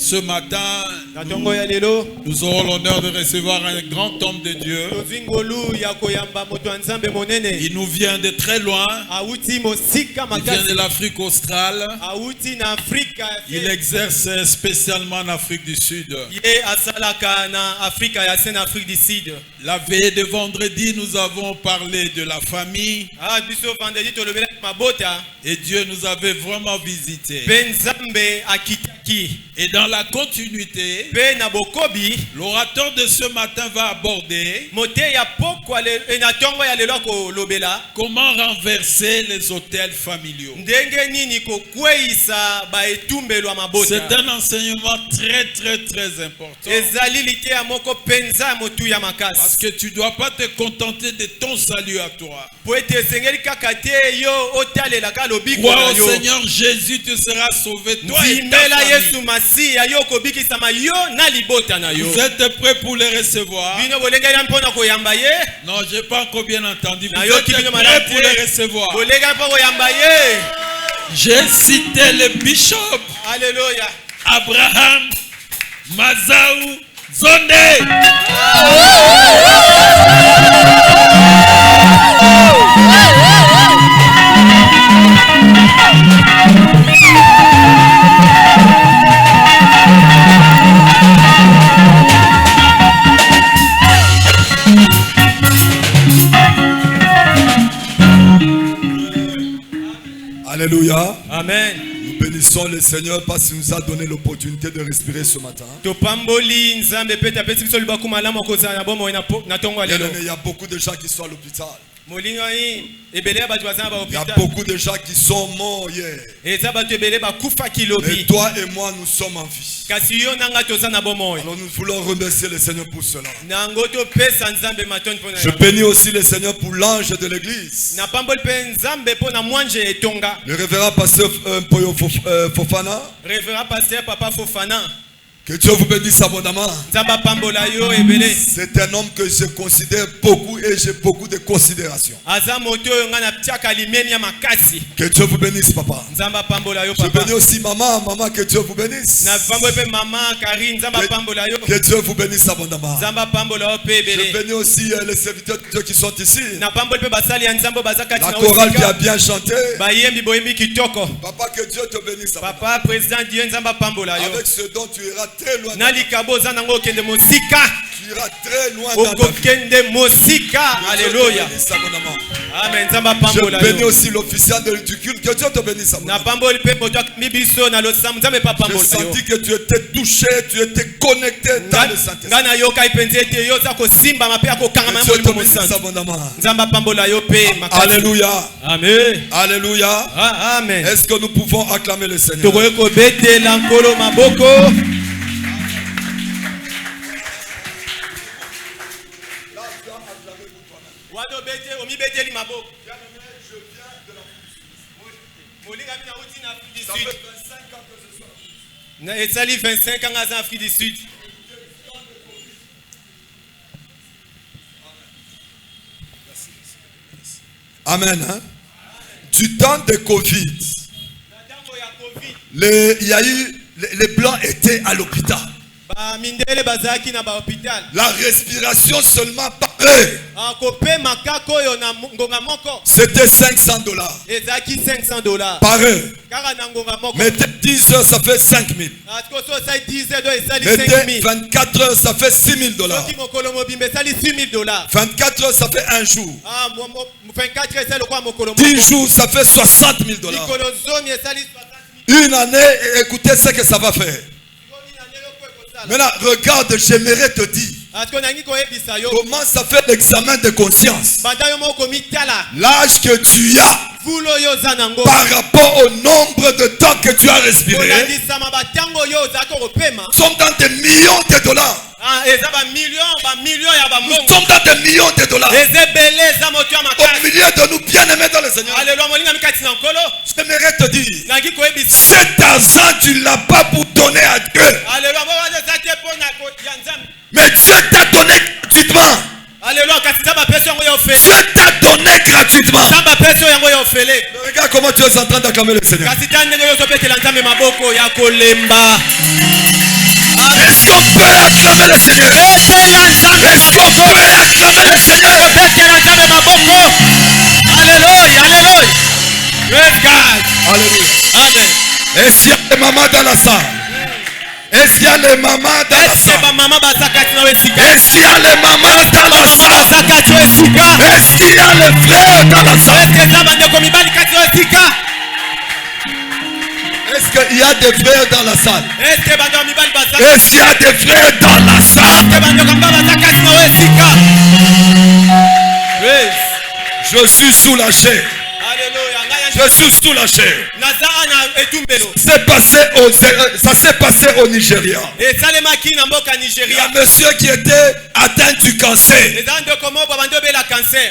Ce matin, nous aurons l'honneur de recevoir un grand homme de Dieu. Il nous vient de très loin. Il vient de l'Afrique australe. Il exerce spécialement en Afrique du Sud. La veille de vendredi, nous avons parlé de la famille. Et Dieu nous avait vraiment visité. Et dans la continuité, l'orateur de ce matin va aborder comment renverser les autels familiaux. C'est un enseignement très important. Parce que tu ne dois pas te contenter de ton salut à toi. Crois au Seigneur Jésus, tu seras sauvé, toi et ta famille. Vous êtes prêts pour les recevoir? Non, je n'ai pas encore bien entendu. Vous êtes prêts pour les recevoir? J'ai cité le bishop Abraham Mazaou Zonde. Alléluia. Amen. Nous bénissons le Seigneur parce qu'il nous a donné l'opportunité de respirer ce matin. Il y a beaucoup de gens qui sont à l'hôpital. Il y a beaucoup de gens qui sont morts hier. Mais toi et moi, nous sommes en vie. Alors nous voulons remercier le Seigneur pour cela. Je bénis aussi le Seigneur pour l'ange de l'église. Le révérend pasteur Fofana. Que Dieu vous bénisse abondamment. C'est un homme que je considère beaucoup et j'ai beaucoup de considération. Que Dieu vous bénisse, papa. Je bénis aussi maman, que Dieu vous bénisse. Que Dieu vous bénisse abondamment. Je bénis aussi les serviteurs de Dieu qui sont ici. La chorale qui a bien chanté. Papa, que Dieu te bénisse abondamment. Avec ce dont tu iras très loin. Tu iras très loin dans ta vie. Alléluia. Amen. Je bénis aussi l'officier du culte. Que Dieu te bénisse. J'ai senti que tu étais touché, tu étais connecté dans le Saint-Esprit. Alléluia. Amen. Alléluia. Amen. Est-ce que nous pouvons acclamer le Seigneur? Ça fait 25 ans en Afrique du Sud. Amen. Hein? Du temps de Covid, il y a eu les blancs étaient à l'hôpital. La respiration seulement parlait. C'était $500 par heure. Mettez 10 heures, ça fait 5 000. Mettez 24 heures, ça fait $6 000. 24 heures, ça fait un jour. 10 jours, ça fait $60 000. Une année, écoutez ce que ça va faire. Maintenant, regarde, j'aimerais te dire comment ça fait l'examen de conscience. L'âge que tu as par rapport au nombre de temps que tu as respiré sont dans des millions de dollars. Nous sommes dans des millions de dollars. Au milieu de nous, bien-aimés dans le Seigneur, j'aimerais te dire, cet argent, tu ne l'as pas pour donner à Dieu. Mais Dieu t'a donné gratuitement. Dieu t'a donné gratuitement. Regarde comment tu es en train d'acclamer le Seigneur. Est-ce qu'on peut acclamer le Seigneur? Est-ce qu'on peut acclamer le Seigneur? Alléluia, alléluia. Praise God. Alléluia. Amen. Est-ce qu'il y a des mamans dans la salle? Est-ce qu'il y a les mamans dans la salle? Est-ce qu'il y a les mamans dans la salle? Est-ce qu'il y a les frères dans la salle? Est-ce qu'il y a des frères dans la salle? Est-ce qu'il y a des frères dans la salle? Je suis soulagé. Je suis soulagé. Ça s'est passé au Nigeria. Il y a un monsieur qui était atteint du cancer.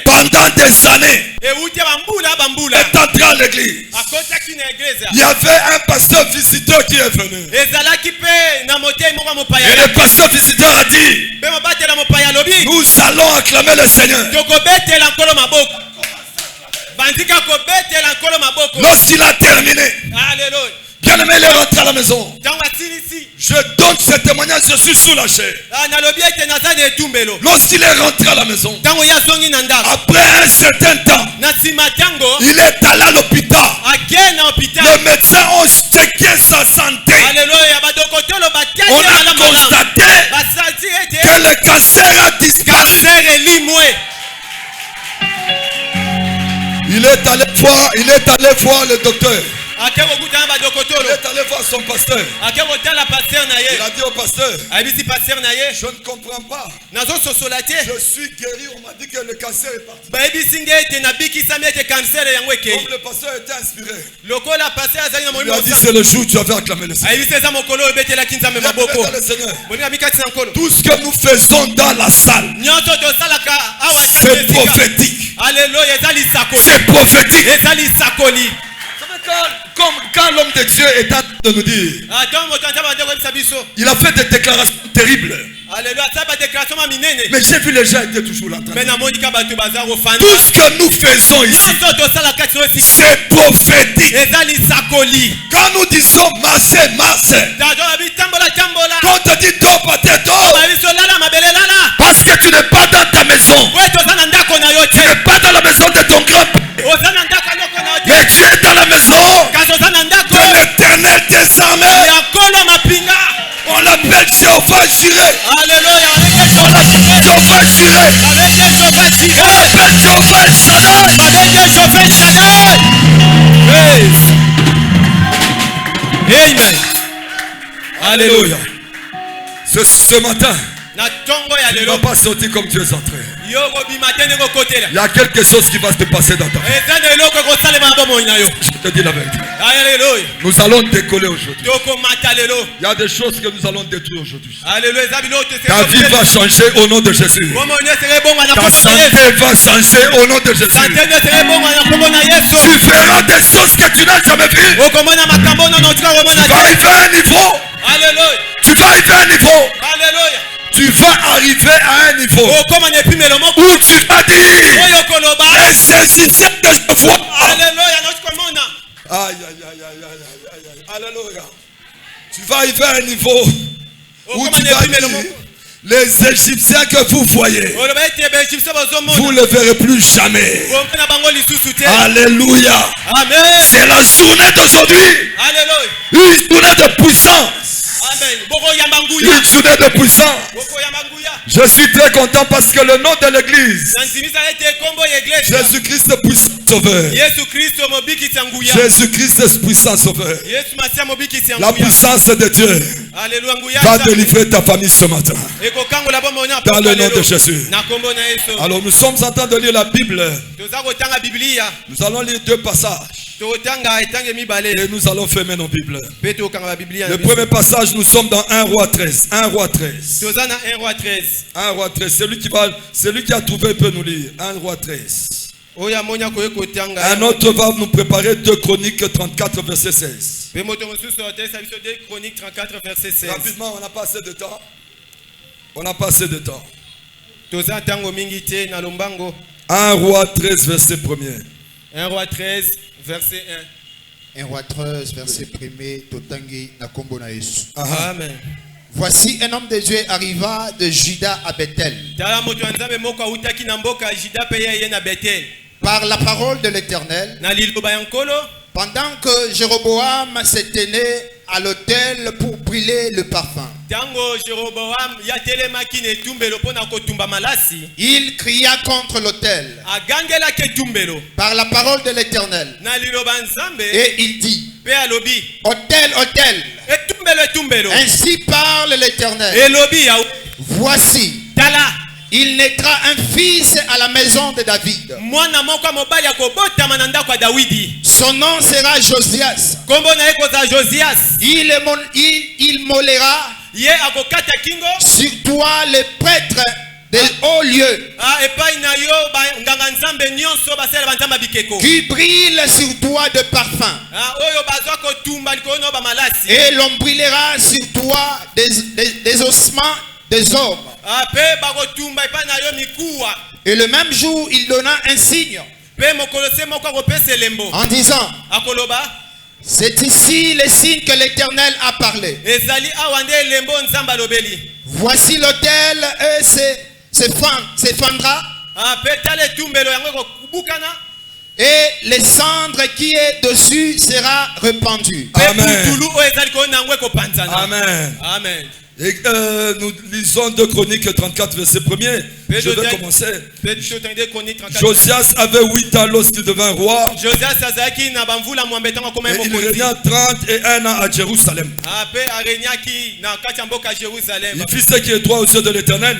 Pendant des années. Il est entré à l'église. Il y avait un pasteur visiteur qui est venu. Et le pasteur visiteur a dit: nous allons acclamer le Seigneur. Lorsqu'il a terminé, bien-aimé, il est rentré à la maison. Je donne ce témoignage, je suis soulagé. Lorsqu'il est rentré à la maison, après un certain temps, il est allé à l'hôpital. Les médecins ont checké sa santé. On a constaté que le cancer a disparu. Il est allé voir le docteur. Il est allé voir son pasteur. Il a dit au pasteur: je ne comprends pas. Je suis guéri, on m'a dit que le cancer est parti. Comme le pasteur était inspiré, il a dit: c'est le jour où tu avais acclamé le Seigneur. Tout ce que nous faisons dans la salle, c'est prophétique. C'est prophétique. Quand l'homme de Dieu est en train de nous dire, il a fait des déclarations terribles. Mais j'ai vu les gens étaient toujours là. Tout ce que nous faisons ici, c'est prophétique. Quand nous disons marcher, quand on te dit dors, parce que tu n'es pas dans ta maison, tu n'es pas dans la maison de ton grand-père, mais tu es dans la maison de l'Éternel des armées. On l'appelle Jéhovah Jireh. Alléluia. On l'appelle Jéhovah Jireh. On l'appelle Jéhovah Shaddai. Amen. Alléluia. Ce matin, tu ne vas pas sortir comme tu es entré. Il y a quelque chose qui va se passer dans ta vie. Je te dis la vérité. Nous allons décoller aujourd'hui. Il y a des choses que nous allons détruire aujourd'hui. Ta vie va changer au nom de Jésus. Ta santé va changer au nom de Jésus. Tu verras des choses que tu n'as jamais vues. Tu vas arriver à un niveau. Tu vas arriver à un niveau. Tu vas arriver à un niveau où tu vas dire: les Égyptiens que je vois. Aïe. Alléluia. Tu vas arriver à un niveau où tu vas dire: les Égyptiens que vous voyez, vous ne les verrez plus jamais. Alléluia. C'est la journée d'aujourd'hui. Une journée de puissance. Une journée de puissance. Je suis très content parce que le nom de l'église, Jésus-Christ est puissant sauveur. Jésus-Christ est puissant sauveur. La puissance de Dieu va délivrer ta famille ce matin. Dans le nom de Jésus. Alors nous sommes en train de lire la Bible. Nous allons lire 2 passages. Et nous allons fermer nos Bibles. Le premier passage, nous sommes dans 1 Roi 13. 1 Roi 13. 1 Roi 13. Celui qui a trouvé peut nous lire. 1 Roi 13. Un autre va nous préparer 2 Chroniques 34 verset 16. Rapidement, on n'a pas assez de temps. On n'a pas assez de temps. 1 Roi 13 verset 1er. 1 Roi 13 verset 1. 1 Roi 13 verset 1er. Totangi na kombo na Yesu. Amen. Voici un homme de Dieu arriva de Juda à Bethel. Par la parole de l'Éternel, pendant que Jéroboam se tenait à l'autel pour brûler le parfum, il cria contre l'autel par la parole de l'Éternel. Et il dit: autel, autel, ainsi parle l'Éternel. Voici, il naîtra un fils à la maison de David. Son nom sera Josias. Il mollera sur toi les prêtres des hauts lieux, qui brille sur toi de parfum, et l'on brûlera sur toi des ossements des hommes. Et le même jour, il donna un signe en disant: c'est ici le signe que l'Éternel a parlé. Voici l'autel s'effondra, et les cendres qui est dessus sera répandu. Amen. Amen. Amen. Et nous lisons 2 Chroniques 34 verset 1er. Je vais commencer. Josias avait 8 ans lorsqu'il devint roi. Et il régna 31 ans à Jérusalem. Il fit ce qui est droit aux yeux de l'Éternel.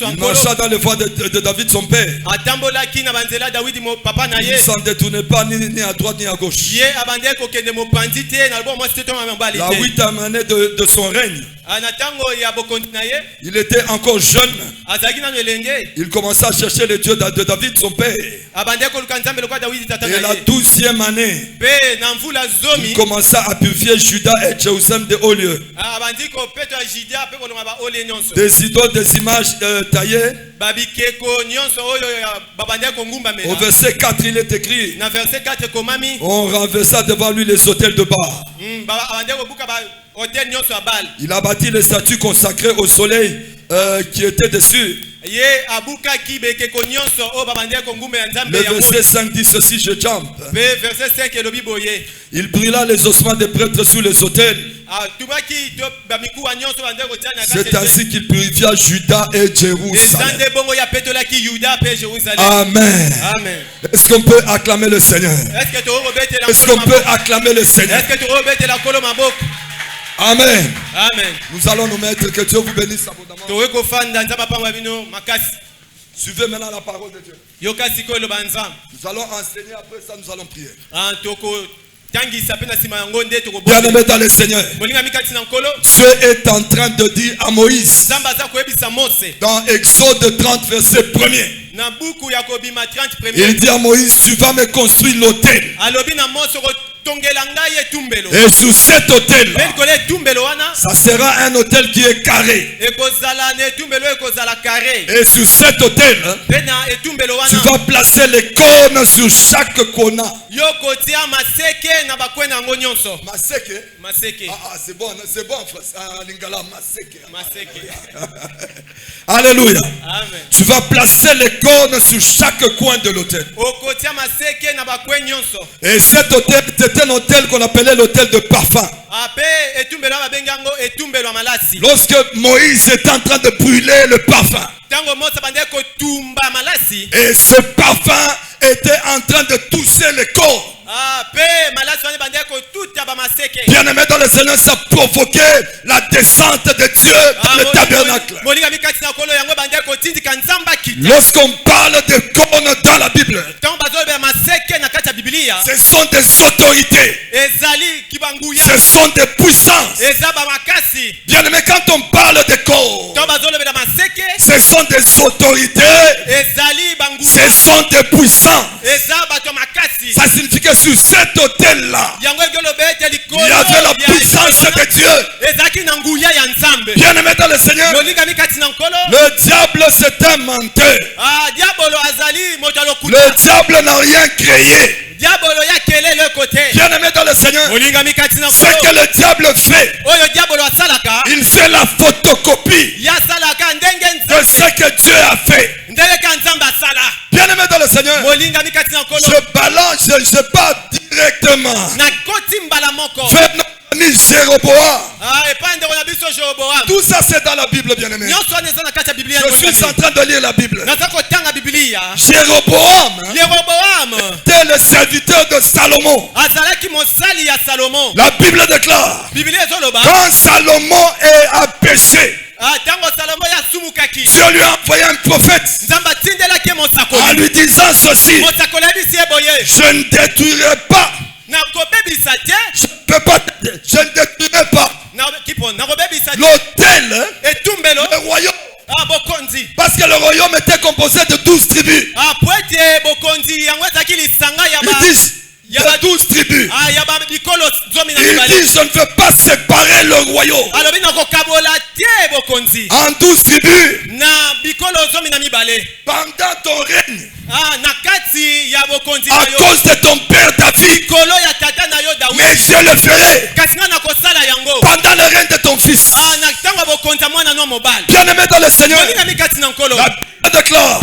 Il marcha dans les voies de David son père. Il ne s'en détournait pas ni à droite ni à gauche. La 8e année de son règne, il était encore jeune. Il commença à chercher le Dieu de David son père. Et la 12e année, il commença à purifier Juda et Jérusalem des hauts lieux, des idoles, des images taillées. Au verset 4 il est écrit: on renversa devant lui les autels de Baal. Il a bâti les statues consacrées au soleil qui étaient dessus. Le verset 5 dit ceci, je jump. Il brûla les ossements des prêtres sur les autels. C'est ainsi qu'il purifia Juda et Jérusalem. Amen. Amen. Est-ce qu'on peut acclamer le Seigneur? Est-ce qu'on peut acclamer le Seigneur? Amen. Amen. Nous allons nous mettre, que Dieu vous bénisse abondamment. Suivez maintenant la parole de Dieu. Nous allons enseigner, après ça nous allons prier. Bien-aimé dans le Seigneur, Dieu est en train de dire à Moïse dans Exode 30 verset 1er, il dit à Moïse: tu vas me construire l'autel. Et sur cet autel, ça sera un autel qui est carré. Et sur cet autel, tu vas placer les cônes sur chaque cône. Maseke. Ah, c'est bon en français. Ah, lingala, maseke. Alléluia. Amen. Tu vas placer les cônes sur chaque coin de l'autel. Et cet autel, c'était un autel qu'on appelait l'autel de parfum. Lorsque Moïse était en train de brûler le parfum, et ce parfum était en train de toucher les corps. Bien-aimé dans le Seigneur, ça provoquait la descente de Dieu dans le tabernacle. Lorsqu'on parle de cônes dans la Bible, ce sont des autorités, ce sont des puissances. Bien-aimé, quand on parle de corps, ce sont des autorités, ce sont des puissances. Ça signifie que sur cet autel-là, il y avait la puissance de Dieu. Bien-aimé dans le Seigneur, le diable c'est un menteur. Le diable n'a rien créé. Bien-aimé dans le Seigneur, ce que le diable fait, C'est la photocopie de ce que Dieu a fait. Bien-aimé dans le Seigneur, je balance, je pars directement vers notre ami Jéroboam. Tout ça c'est dans la Bible, bien-aimé. Je suis en train de lire la Bible. Jéroboam était le serviteur de Salomon. La Bible déclare, quand Salomon a péché, Dieu lui a envoyé un prophète en lui disant ceci: je ne détruirai pas. Je ne détruirai pas l'autel, le royaume. Parce que le royaume était composé de 12 tribus. Ils disent il y a 12 tribus. Il dit je ne veux pas séparer le royaume en 12 tribus. Pendant ton règne, à cause de ton père David, mais je le ferai pendant le règne de ton fils. Bien-aimé dans le Seigneur, la Bible déclare,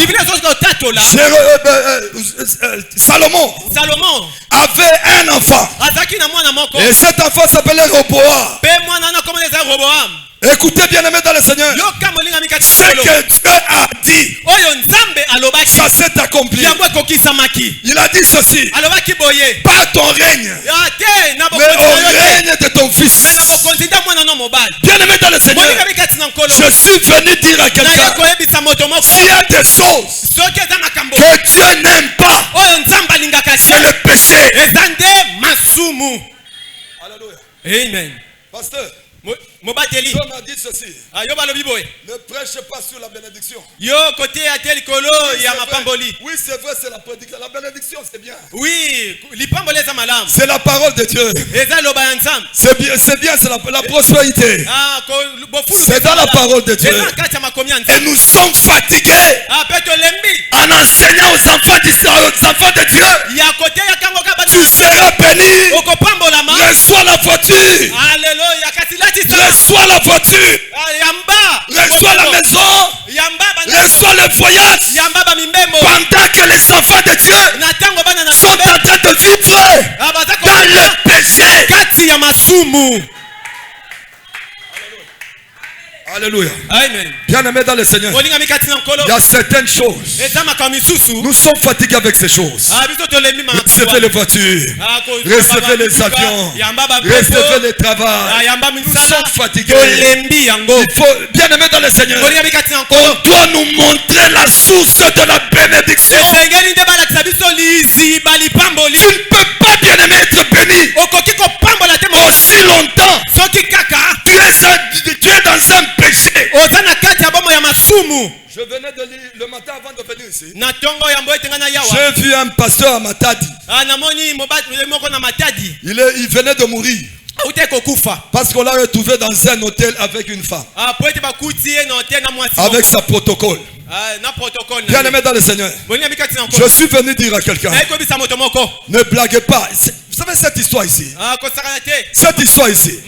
Salomon avait un enfant, et cet enfant s'appelait Roboam. Écoutez, bien-aimé dans le Seigneur, ce que Dieu a dit, ça s'est accompli. Il a dit ceci: pas ton règne, mais au règne de ton fils. Bien-aimé dans le Seigneur, je suis venu dire à quelqu'un, s'il y a des choses que Dieu n'aime pas, c'est le péché. Alléluia. Amen. Pasteur, Dieu m'a dit ceci: ne prêche pas sur la bénédiction. Oui, c'est vrai, c'est la prédication. La bénédiction, c'est bien. Oui, c'est la parole de Dieu. C'est bien, c'est la prospérité. C'est dans la parole de Dieu. Et nous sommes fatigués en enseignant aux enfants de Dieu. Tu seras béni. Reçois la voiture. Alléluia. Reçois la voiture. Reçois la maison. Reçois le voyage. Pendant que les enfants de Dieu sont en train de vivre dans le péché. Alléluia. Amen. Bien-aimé dans le Seigneur, il y a certaines choses. Nous sommes fatigués avec ces choses. Recevez les voitures, recevez les avions, recevez les travails. Nous sommes fatigués. Il faut, bien-aimé dans le Seigneur, on doit nous montrer la source de la bénédiction. Tu ne peux pas, bien-aimé, être béni aussi longtemps. Tu es dans un péché. Je venais de lire le matin avant de venir ici. J'ai vu un pasteur à Matadi. Il venait de mourir. Parce qu'on l'a retrouvé dans un hôtel avec une femme. Avec sa protocole. Bien-aimé dans le Seigneur, je suis venu dire à quelqu'un, ne blaguez pas. Vous savez cette histoire ici, cette histoire ici,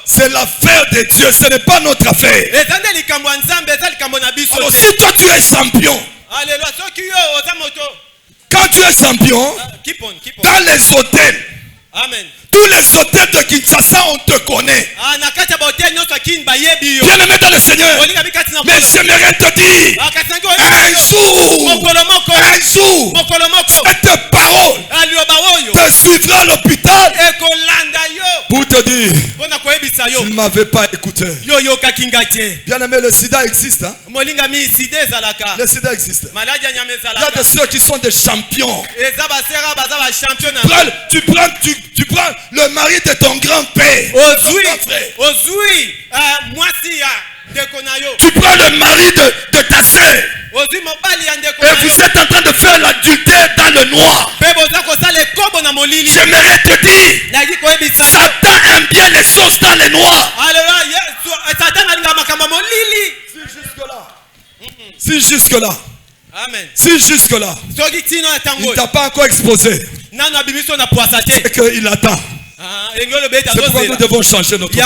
c'est l'affaire de Dieu, ce n'est pas notre affaire. Alors si toi tu es champion, quand tu es champion, dans les hôtels, amen, tous les hôtels de Kinshasa, on te connaît. Bien-aimé dans le Seigneur, mais j'aimerais te dire, un jour, cette parole te suivra à l'hôpital pour te dire, tu ne m'avais pas écouté. Bien-aimé, le sida existe. Hein? Le sida existe. Il y a de ceux qui sont des champions. Tu prends le mari de ton grand-père. Tu prends le mari de ta soeur. Et vous êtes en train de faire l'adultère dans le noir. J'aimerais te dire, Satan aime bien les choses dans le noir. Si jusque-là, amen, si jusque-là, il ne t'a pas encore exposé, c'est qu'il attend. C'est pourquoi nous devons changer notre vie.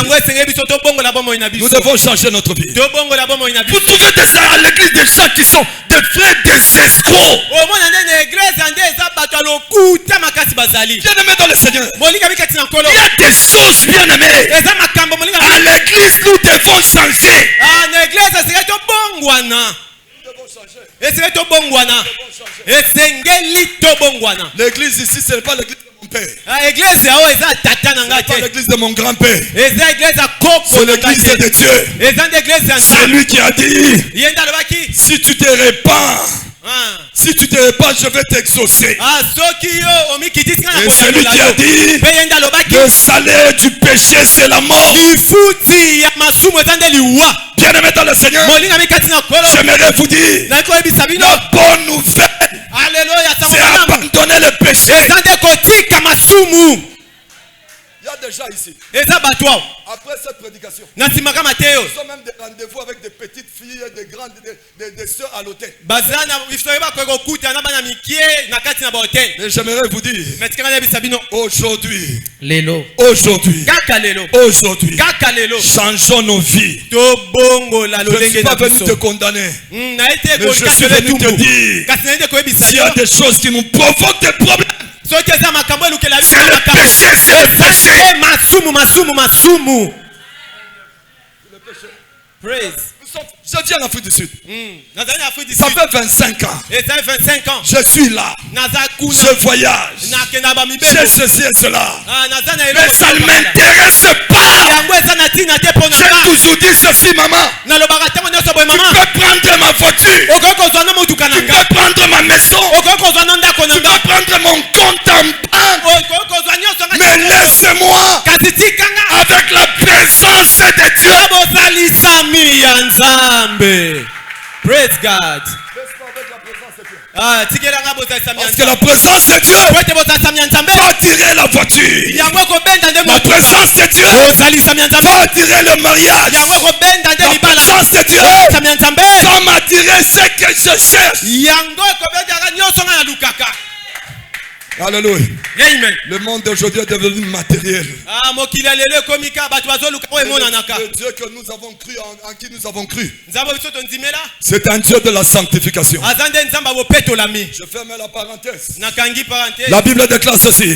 Nous devons changer notre vie. Vous trouvez à l'église des gens qui sont des vrais des escrocs. Bien-aimés dans le Seigneur, il y a des choses bien-aimées. À l'église, nous devons changer. L'église ici, ce n'est pas l'église de mon père. Ce n'est pas l'église de mon grand-père. C'est l'église de Dieu. C'est lui qui a dit, si tu te répands, je vais t'exaucer. Et celui qui a dit, le salaire du péché, c'est la mort. Bien-aimé dans le Seigneur, j'aimerais vous dire, la bonne nouvelle, c'est abandonner le péché. Il y a des gens ici. Après cette prédication, nous avons même des rendez-vous avec des petites filles et des grandes, des soeurs à l'hôtel. Mais j'aimerais vous dire, aujourd'hui, changeons nos vies. Je ne suis pas venu te condamner, mais je suis venu te dire, s'il y a des choses qui nous provoquent des problèmes, c'est le péché, c'est le péché. Praise. Je viens en Afrique du Sud. Ça fait 25 ans. Je suis là. Je voyage. J'ai ceci et cela. Mais ça ne m'intéresse pas. J'ai toujours dit ceci, maman. Tu peux prendre ma voiture. Tu peux prendre ma maison. Tu peux prendre mon compte en banque. Mais laisse-moi avec la présence de Dieu. Praise God. Parce que la présence de Dieu va attirer la voiture. La présence de Dieu va attirer le mariage. La présence de Dieu va m'attirer ce que je cherche. Alléluia. Amen. Le monde d'aujourd'hui est devenu matériel. Le Dieu que nous avons cru, en qui nous avons cru, c'est un Dieu de la sanctification. Je ferme la parenthèse. La Bible déclare ceci.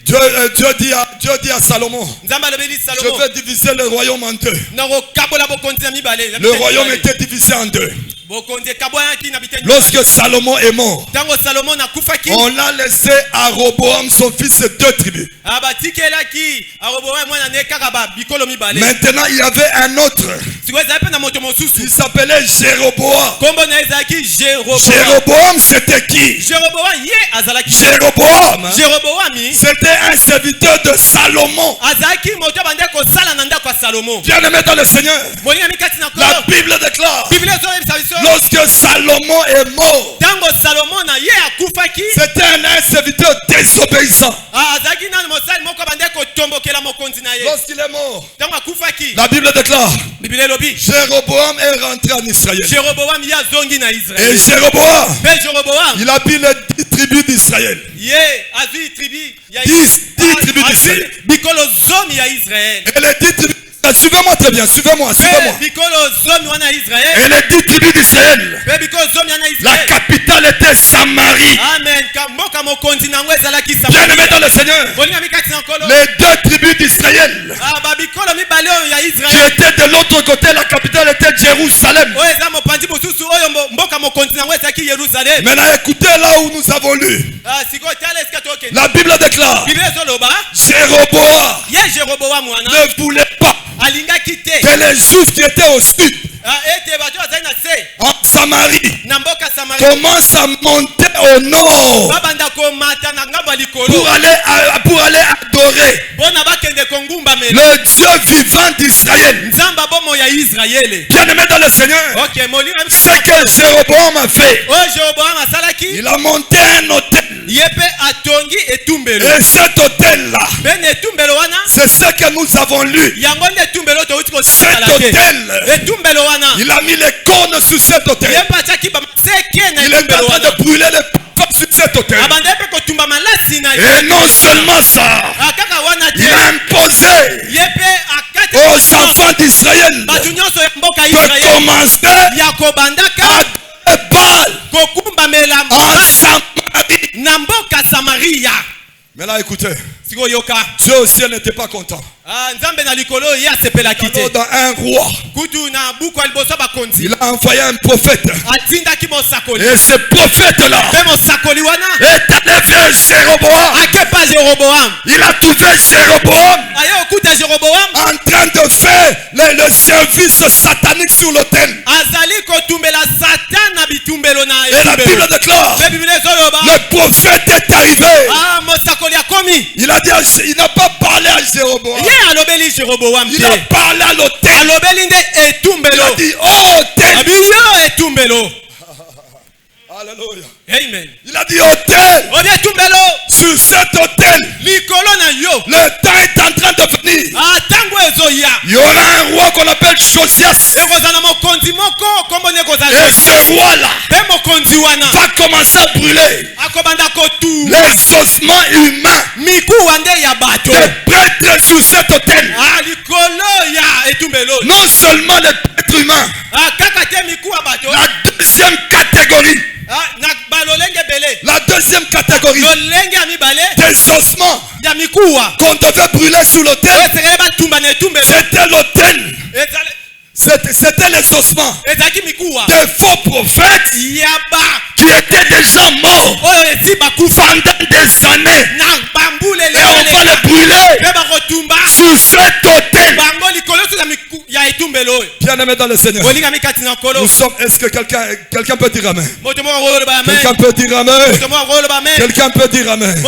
Dieu dit à Salomon, je vais diviser le royaume en deux. Le royaume était divisé en deux. Lorsque Salomon est mort, on l'a laissé à Roboam, son fils, 2 tribus. Maintenant, il y avait un autre. Il s'appelait Jéroboam. Jéroboam, c'était qui? Jéroboam, c'était un serviteur de Salomon. Bien-aimé dans le Seigneur, la Bible déclare, lorsque Salomon est mort, c'était un serviteur désobéissant. Lorsqu'il est mort, la Bible déclare, Jéroboam est rentré en Israël. Et Jéroboam, il a pris les 10 tribus d'Israël. 10 tribus d'Israël. Et les 10 tribus, suivez-moi très bien, suivez-moi. Et les 10 tribus d'Israël, la capitale était Samarie. Bien-aimé dans le Seigneur, les 2 tribus d'Israël qui étaient de l'autre côté, la capitale était Jérusalem. Maintenant écoutez là où nous avons lu. La Bible déclare, Jéroboam ne voulait pas que les Juifs qui étaient au sud, en Samarie, commencent à monter au nord pour aller adorer le Dieu vivant d'Israël. Bien-aimé dans le Seigneur, ce que Jéroboam a fait, il a monté un hôtel. Et cet hôtel-là, c'est ce que nous avons lu. Cet hôtel, il a mis les cornes sur cet hôtel. Il est en train de brûler les feux sur cet hôtel. Et non seulement ça, il a imposé aux enfants d'Israël de commencer à Baal en Samarie. Mais là, écoutez, Dieu au ciel n'était pas content. Alors, dans un roi, il a envoyé un prophète. Et ce prophète-là est allé vers Jéroboam. Il a trouvé Jéroboam en train de faire le service satanique sur l'autel. Et la Bible déclare, le prophète est arrivé. Il a dit, il n'a pas parlé à Jéroboam. Il a parlé à l'autel. Il a dit, oh autel. Alléluia. Amen. Il a dit autel. Sur cet autel, le temps est en train de venir. Il y aura un roi qu'on appelle Josias. Et ce roi-là va commencer à brûler les ossements humains des prêtres sur cet autel. Non seulement les prêtres humains, la deuxième catégorie. La deuxième catégorie des ossements qu'on devait brûler sur l'autel, c'était l'autel. C'était les ossements des faux prophètes qui étaient déjà morts pendant des années. Et on va les brûler sur cet autel. Bien-aimé dans le Seigneur, nous sommes. Est-ce que quelqu'un peut dire amen? Quelqu'un peut dire amen? Quelqu'un peut dire amen?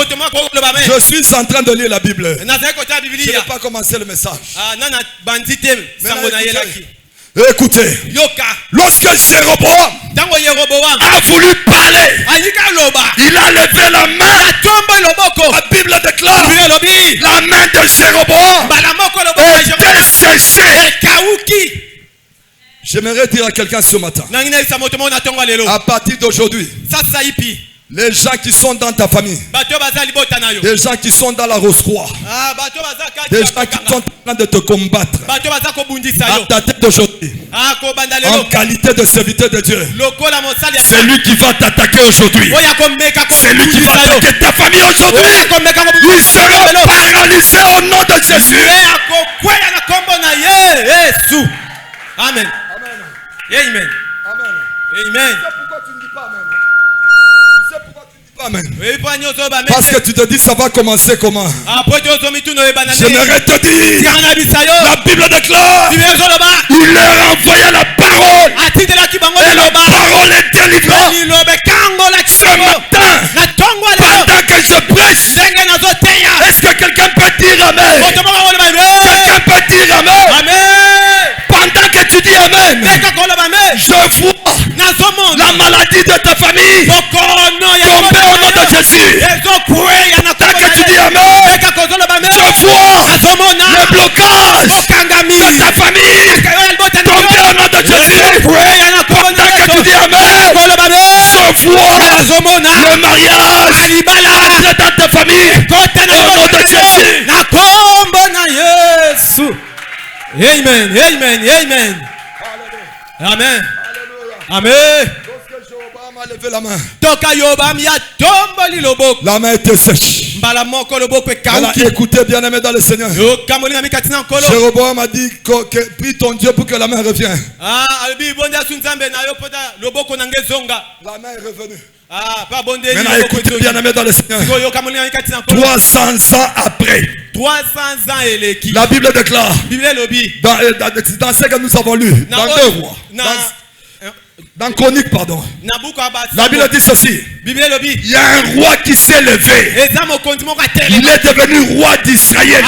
Je suis en train de lire la Bible. Je n'ai pas commencé le message. Écoutez, lorsque Jéroboam a voulu parler, il a levé la main. La Bible déclare, la main de Jéroboam était séchée. J'aimerais dire à quelqu'un ce matin, à partir d'aujourd'hui, les gens qui sont dans ta famille, les gens qui sont dans la Rose-Croix, les gens qui sont en train de te combattre, à ta tête d'aujourd'hui, en qualité de serviteur de Dieu, c'est lui qui va t'attaquer aujourd'hui. C'est lui qui va attaquer ta famille aujourd'hui. Ils seront paralysés au nom de Jésus. Amen. Amen. Amen. Pourquoi tu ne dis pas amen? Amen. Parce que tu te dis ça va commencer comment? J'aimerais te dire, la Bible déclare, il leur envoya la parole et la parole est délivrée. Ce matin, pendant que je prêche, est-ce que quelqu'un peut dire amen? Quelqu'un peut dire amen? Pendant que tu dis amen, je vois la maladie de ta famille tomber au nom de Jésus. Tant que tu dis amen, je vois le blocage de ta famille tomber au nom de Jésus. Pendant que tu dis amen, je vois le mariage entrer dans ta famille au nom de Jésus. Amen, amen, amen. Amen. Amen. Lorsque Jéroboam a levé la main, la main était sèche. Alors, écoutez, bien-aimé dans le Seigneur, Jéroboam a dit prie ton Dieu pour que la main revienne. La main est revenue. Maintenant, écoutez, bien-aimé dans le Seigneur, 300 ans après, la Bible déclare, dans ce que nous avons lu, dans 2 rois, dans Chronique, pardon, la Bible dit ceci: il y a un roi qui s'est levé, il est devenu roi d'Israël,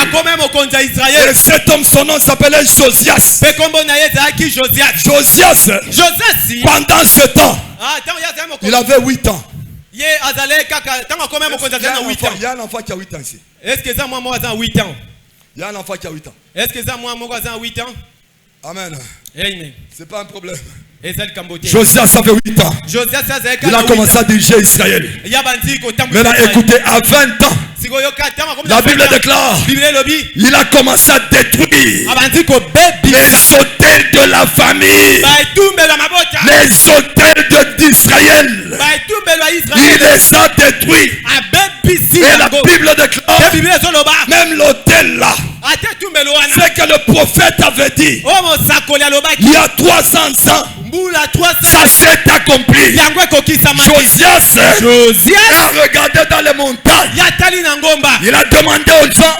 et cet homme, son nom s'appelait Josias. Josias, pendant ce temps, il avait 8 ans. Il y a un enfant qui a 8 ans ici. Est-ce que ça moi a 8 ans? Il y a un enfant qui a 8 ans. Est-ce que ça moi a 8 ans? Amen. Amen. C'est pas un problème. Josias avait 8 ans. Il a commencé à diriger Israël. Maintenant écoutez, à 20 ans, la Bible déclare, il a commencé à détruire les hôtels de la famille, les hôtels d'Israël. Il les a détruits. Et la Bible déclare, même l'hôtel là, c'est que le prophète avait dit, il y a 300 ans, ça s'est accompli. Josias a regardé dans les montagnes. Il a demandé aux gens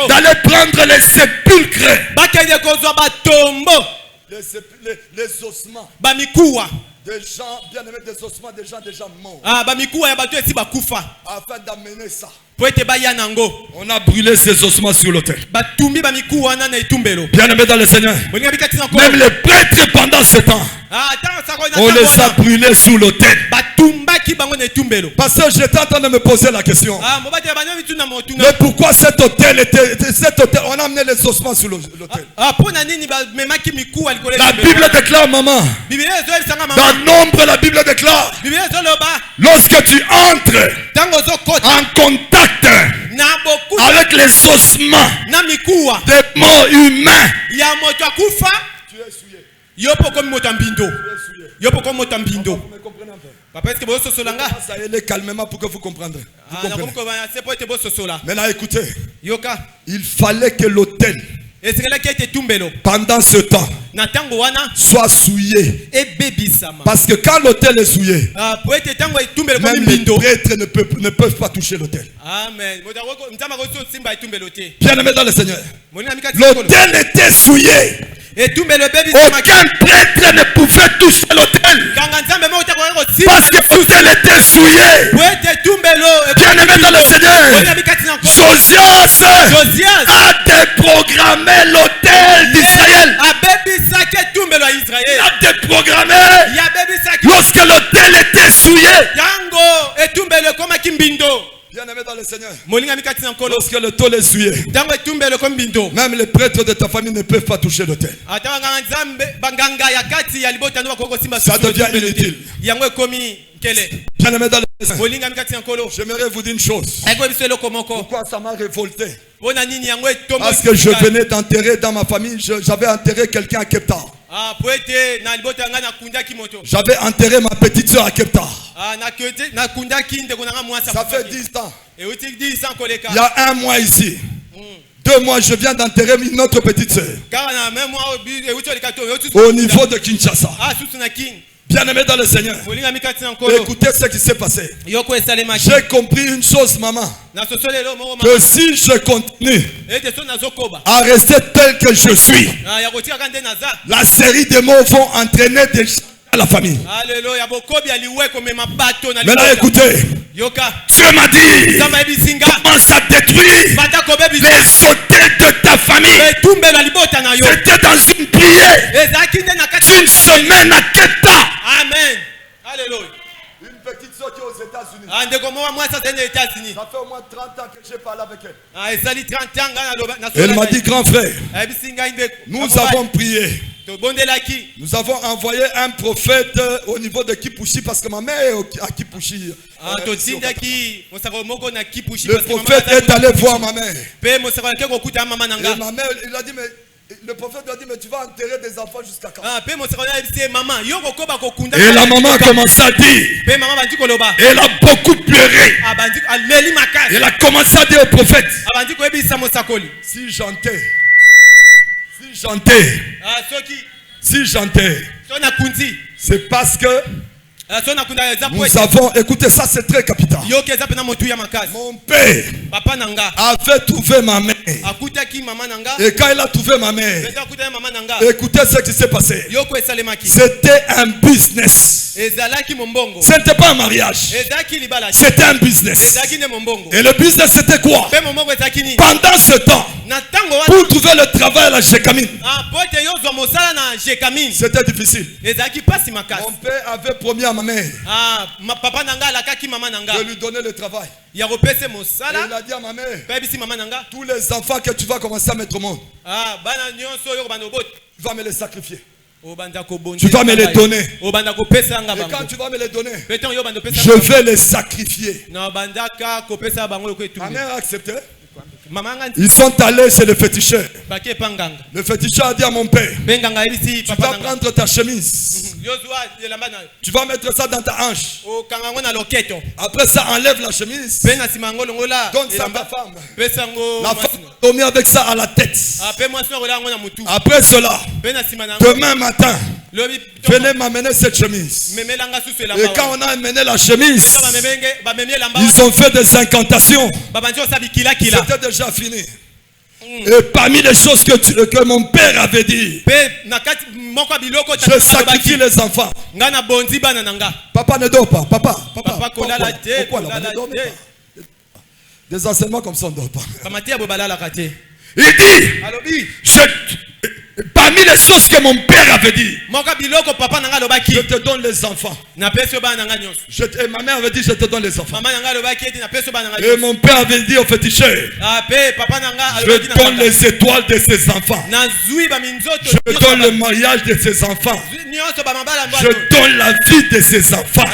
d'aller prendre les sépulcres, les ossements des gens bien aimés, des ossements des gens déjà morts, afin d'amener ça. On a brûlé ces ossements sur l'autel. Bien aimé dans le Seigneur, même les prêtres pendant ce temps, on les a brûlés sous l'autel. Parce que j'étais en train de me poser la question, mais pourquoi cet hôtel on a amené les ossements sur l'autel? La Bible déclare, maman, dans Nombre, la Bible déclare, lorsque tu entres en contact avec les ossements des morts humains, tu es souillé. Ça est calmement pour que vous compreniez. Maintenant écoutez, il fallait que l'autel pendant ce temps soit souillé. Parce que quand l'autel est souillé, même les prêtres ne peuvent pas toucher l'autel. Bien aimé dans le Seigneur, l'autel était souillé. Aucun prêtre ne pouvait toucher l'autel parce que l'autel était souillé. Bien aimé dans le Seigneur, Josias a déprogrammé l'autel d'Israël. Il a déprogrammé lorsque l'autel était souillé. Bien aimé dans le Seigneur, lorsque le taux est souillé, même les prêtres de ta famille ne peuvent pas toucher l'autel. Ça devient inutile. Bien aimé dans le Seigneur, j'aimerais vous dire une chose. Pourquoi ça m'a révolté? Parce que je venais d'enterrer dans ma famille, j'avais enterré quelqu'un à Kepta. J'avais enterré ma petite soeur à Kepta. Ça fait 10 ans. Il y a 1 mois ici. 2 mois, je viens d'enterrer une autre petite soeur au niveau de Kinshasa. Bien aimé dans le Seigneur, écoutez ce qui s'est passé. J'ai compris une chose, maman, que si je continue à rester tel que je suis, la série de mots vont entraîner des gens à la famille. Maintenant écoutez, Dieu m'a dit, commence à détruire les hôtels de ta famille. C'était dans une prière d'une semaine à Kepta. Amen. Alléluia. Une petite soeur qui est aux États-Unis. Ça fait au moins 30 ans que j'ai parlé avec elle. Elle m'a dit, grand frère, nous avons prié. Nous avons envoyé un prophète au niveau de Kipushi parce que ma mère est à Kipushi. Le prophète est allé voir ma mère. Et ma mère, il a dit, mais le prophète lui a dit, mais tu vas enterrer des enfants jusqu'à quand? Et la maman a commencé à dire. Elle a beaucoup pleuré. Elle a commencé à dire au prophète, si j'enterre, c'est parce que nous avons, écoutez, ça c'est très capital. Mon père avait trouvé ma mère. Et quand il a trouvé ma mère, écoutez ce qui s'est passé. C'était un business. Ce n'était pas un mariage. C'était un business. Et le business c'était quoi? Pendant ce temps, pour trouver le travail à la Jécamine, c'était difficile. Mon père avait promis à ma mère de lui donner le travail. Et il a dit à ma mère, tous les enfants que tu vas commencer à mettre au monde, tu vas me les sacrifier. Tu vas me les donner. Et quand tu vas me les donner, je vais les sacrifier. Ma mère a accepté. Ils sont allés chez le féticheur. Le féticheur a dit à mon père, tu vas prendre ta chemise, tu vas mettre ça dans ta hanche. Après ça, enlève la chemise, donne ça à ta femme. La femme a mis avec ça à la tête. Après cela, demain matin, venez m'amener cette chemise. Et quand on a amené la chemise, ils ont fait des incantations. C'était déjà fini. Et parmi les choses que mon père avait dit, je sacrifie les enfants. Papa ne dort pas. Papa, pourquoi là, ne dort pas? Des enseignements comme ça, on ne dort pas. Il dit, parmi les choses que mon père avait dit, je te donne les enfants. Et ma mère avait dit, je te donne les enfants. Et mon père avait dit au féticheur, je donne les étoiles de ses enfants. Je donne le mariage de ses enfants. Je donne la vie de ses enfants.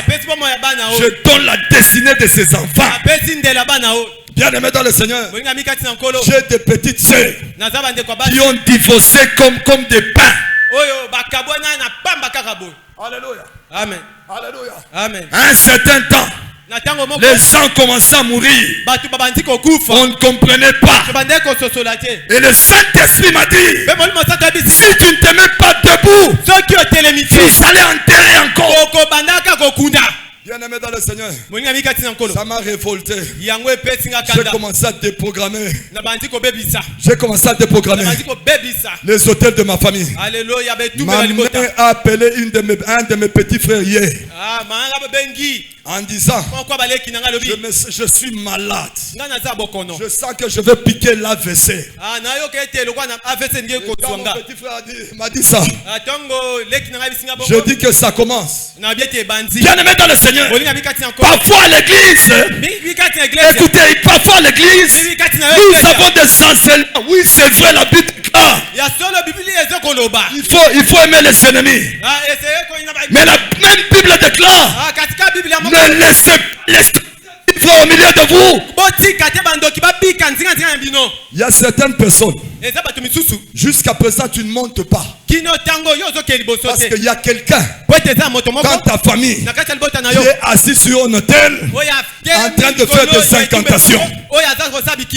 Je donne la destinée de ses enfants. Bien-aimé dans le Seigneur, j'ai des petites sœurs qui ont divorcé comme des pains. Alléluia. Amen. Alléluia. Amen. À un certain temps, les gens commençaient à mourir. On ne comprenait pas. Et le Saint-Esprit m'a dit, si tu ne te mets pas debout, tu allais enterrer encore. Bien-aimé dans le Seigneur, ça m'a révolté. J'ai commencé à déprogrammer. Les hôtels de ma famille. Ma mère a appelé un de mes petits frères hier. En disant, je suis malade. Je sens que je vais piquer l'AVC. Et quand mon petit frère m'a dit ça, je dis que ça commence. Bien-aimé dans le Seigneur, parfois à l'église, écoutez, parfois à l'église, nous avons des enseignements. Oui, c'est vrai, la Bible est claire. Il faut aimer les ennemis. Mais la même Bible déclare, ne laissez pas l'esprit au milieu de vous. Il y a certaines personnes, jusqu'à présent tu ne montes pas. Parce qu'il y a quelqu'un dans ta famille qui est assis sur un hôtel en train de faire des incantations.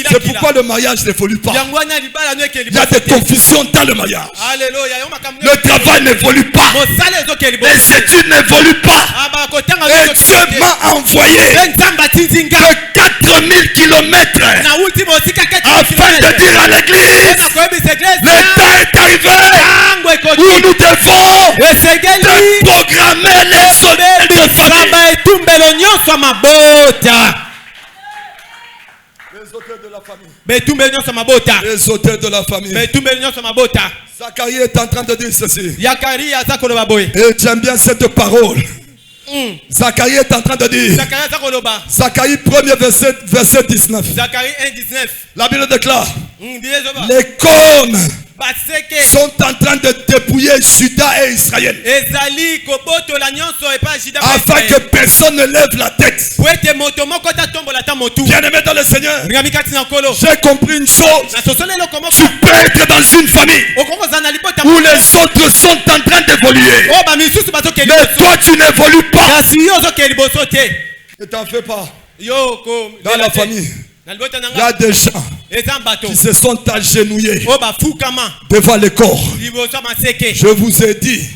C'est pourquoi le mariage n'évolue pas. Il y a des confusions dans le mariage. Le travail n'évolue pas. Les études n'évoluent pas. Et Dieu m'a envoyé de 4000 kilomètres afin de dire à l'église, le temps est arrivé où nous devons déprogrammer les hôtels de famille. Les hôtels de la famille. Zacharie est en train de dire ceci. Et j'aime bien cette parole. Zacharie est en train de dire, Zacharie 1er verset 19. La Bible déclare, les cônes sont en train de dépouiller Juda et Israël afin que personne ne lève la tête. Bien-aimé dans le Seigneur, j'ai compris une chose. Tu peux être dans une famille où les autres sont en train d'évoluer, mais toi tu n'évolues pas. Ne t'en fais pas. Dans la famille, il y a des gens qui se sont agenouillés devant les corps. Je vous ai dit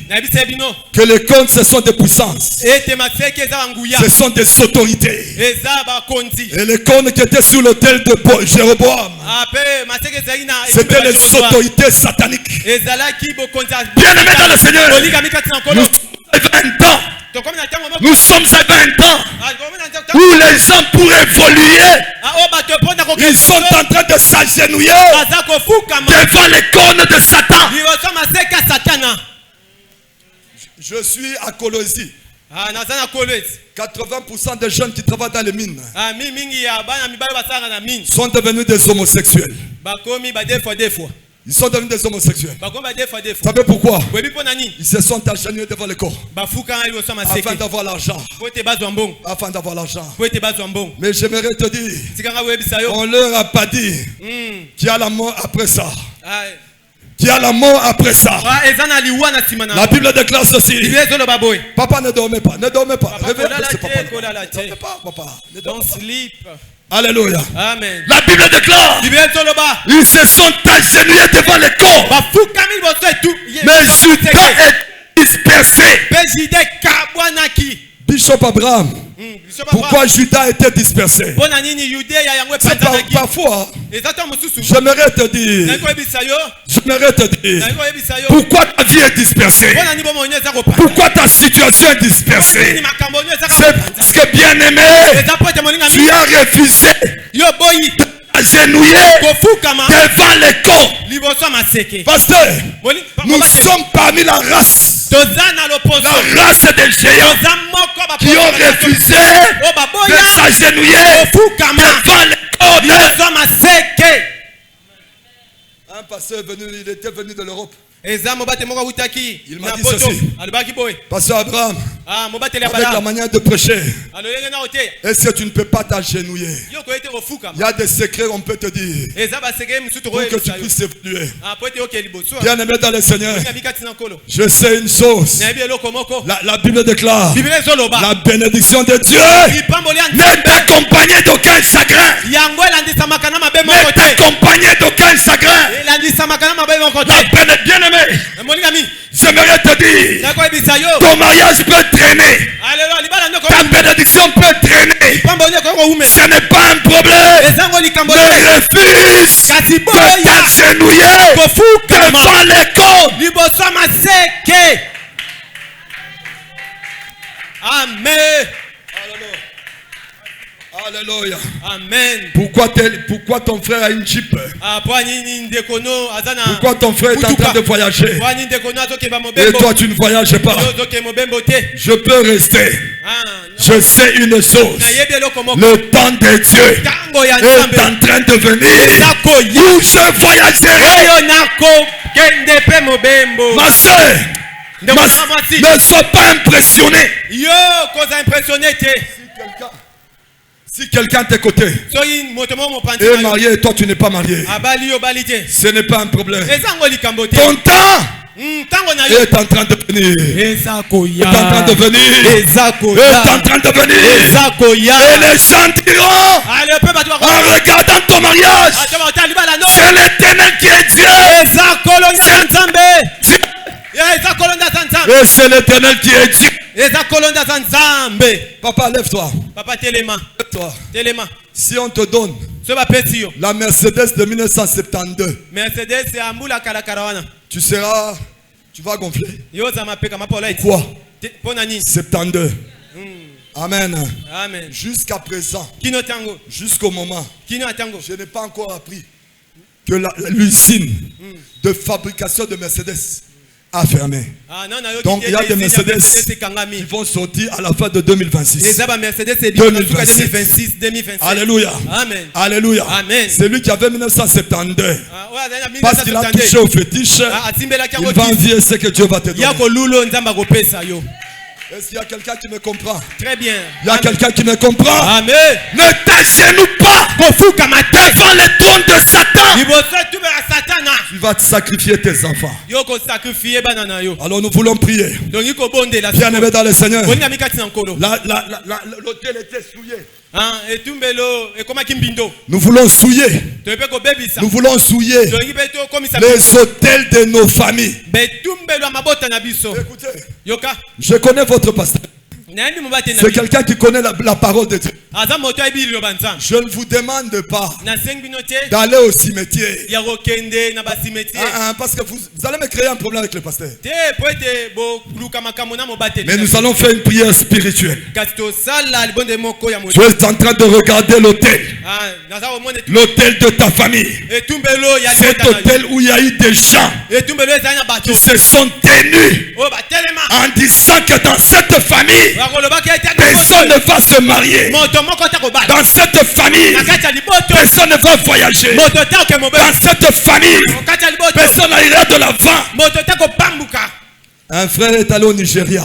que les corps, ce sont des puissances. Ce sont des autorités. Et les corps qui étaient sur l'autel de Jéroboam, c'était les autorités sataniques. Bien-aimés dans le Seigneur, nous sommes à 20 ans. Nous sommes à 20 ans où les gens pour évoluer, ils sont en train de s'agenouiller devant les cornes de Satan. Je suis à Colosie. 80% des jeunes qui travaillent dans les mines sont devenus des homosexuels. Ils sont devenus des homosexuels. Vous savez pourquoi? Ils se sont agenouillés devant le corps afin d'avoir l'argent. Afin d'avoir l'argent. Mais j'aimerais te dire, on leur a pas dit qu'il y a la mort après ça. Qu'il y a la mort après ça. La Bible déclare ceci. Papa, ne dormez pas. Ne dormez pas. Réveillez-vous, papa. Ne dormez pas, papa. Don't sleep. Alléluia. Amen. La Bible déclare. Ils se sont agenouillés devant le corps. Mais Judas est dispersé. Bishop Abraham. Pourquoi Judas était dispersé? C'est parfois. J'aimerais te dire. Pourquoi ta vie est dispersée? Pourquoi ta situation est dispersée? C'est parce que bien aimé, tu as refusé agenouillé devant les corps. Pasteur, nous sommes parmi la race. La race des géants qui ont refusé de s'agenouiller devant les corps. Un pasteur est venu, il était venu de l'Europe. Il m'a dit ceci. Pasteur Abraham, avec la manière de prêcher, est-ce que tu ne peux pas t'agenouiller? Il y a des secrets qu'on peut te dire pour que tu puisses évoluer. Bien aimé dans le Seigneur, je sais une chose. La Bible déclare la bénédiction de Dieu n'est accompagnée d'aucun chagrin. N'est accompagnée d'aucun chagrin. Bien aimé, j'aimerais te dire, ton mariage peut traîner, ta bénédiction peut traîner, ce n'est pas un problème. Ne refuse de t'agenouiller devant les corps. Amen. Alléluia. Amen. Pourquoi ton frère a une Jeep? Pourquoi ton frère est en train de voyager? Et toi tu ne voyages pas? Je peux rester. Je sais une chose. Le temps de Dieu est en train de venir où je voyagerai. Ma soeur, ne sois pas impressionné. Si quelqu'un t'est côté est marié et toi tu n'es pas marié, ce n'est pas un problème. Ton temps est en train de venir. Est en train de venir. Est en train de venir. Et les gens diront en regardant ton mariage, c'est l'Éternel qui est Dieu. Et c'est l'Éternel qui est Dieu. Papa, lève-toi. Papa, lève-toi. Si on te donne la Mercedes de 1972, tu vas gonfler. Pourquoi? 72. Amen. Jusqu'à présent, jusqu'au moment, je n'ai pas encore appris que l'usine de fabrication de Mercedes a fermé. Donc il y a des Mercedes qui vont sortir à la fin de 2026. 2026. Alléluia. Amen. Alléluia. Amen. Celui qui avait 1972, parce qu'il a touché au fétiche, il va envier ce que Dieu va te donner. Est-ce qu'il y a quelqu'un qui me comprend? Très bien. Il y a quelqu'un qui me comprend? Amen. Ne t'agenouille pas devant le trône de Satan. Tu vas te sacrifier tes enfants. Alors nous voulons prier. Bien aimé dans le Seigneur. L'autel était souillé. Nous voulons souiller. Nous voulons souiller les autels de nos familles. Écoutez, je connais votre pasteur. C'est quelqu'un qui connaît la parole de Dieu. Je ne vous demande pas d'aller au cimetière. Parce que vous allez me créer un problème avec le pasteur. Mais nous allons faire une prière spirituelle. Tu es en train de regarder l'autel. L'autel de ta famille. Cet autel où il y a eu des gens qui se sont tenus en disant que dans cette famille, personne ne va se marier. Dans cette famille, personne ne va voyager. Dans cette famille, personne n'ira de l'avant. Un frère est allé au Nigeria.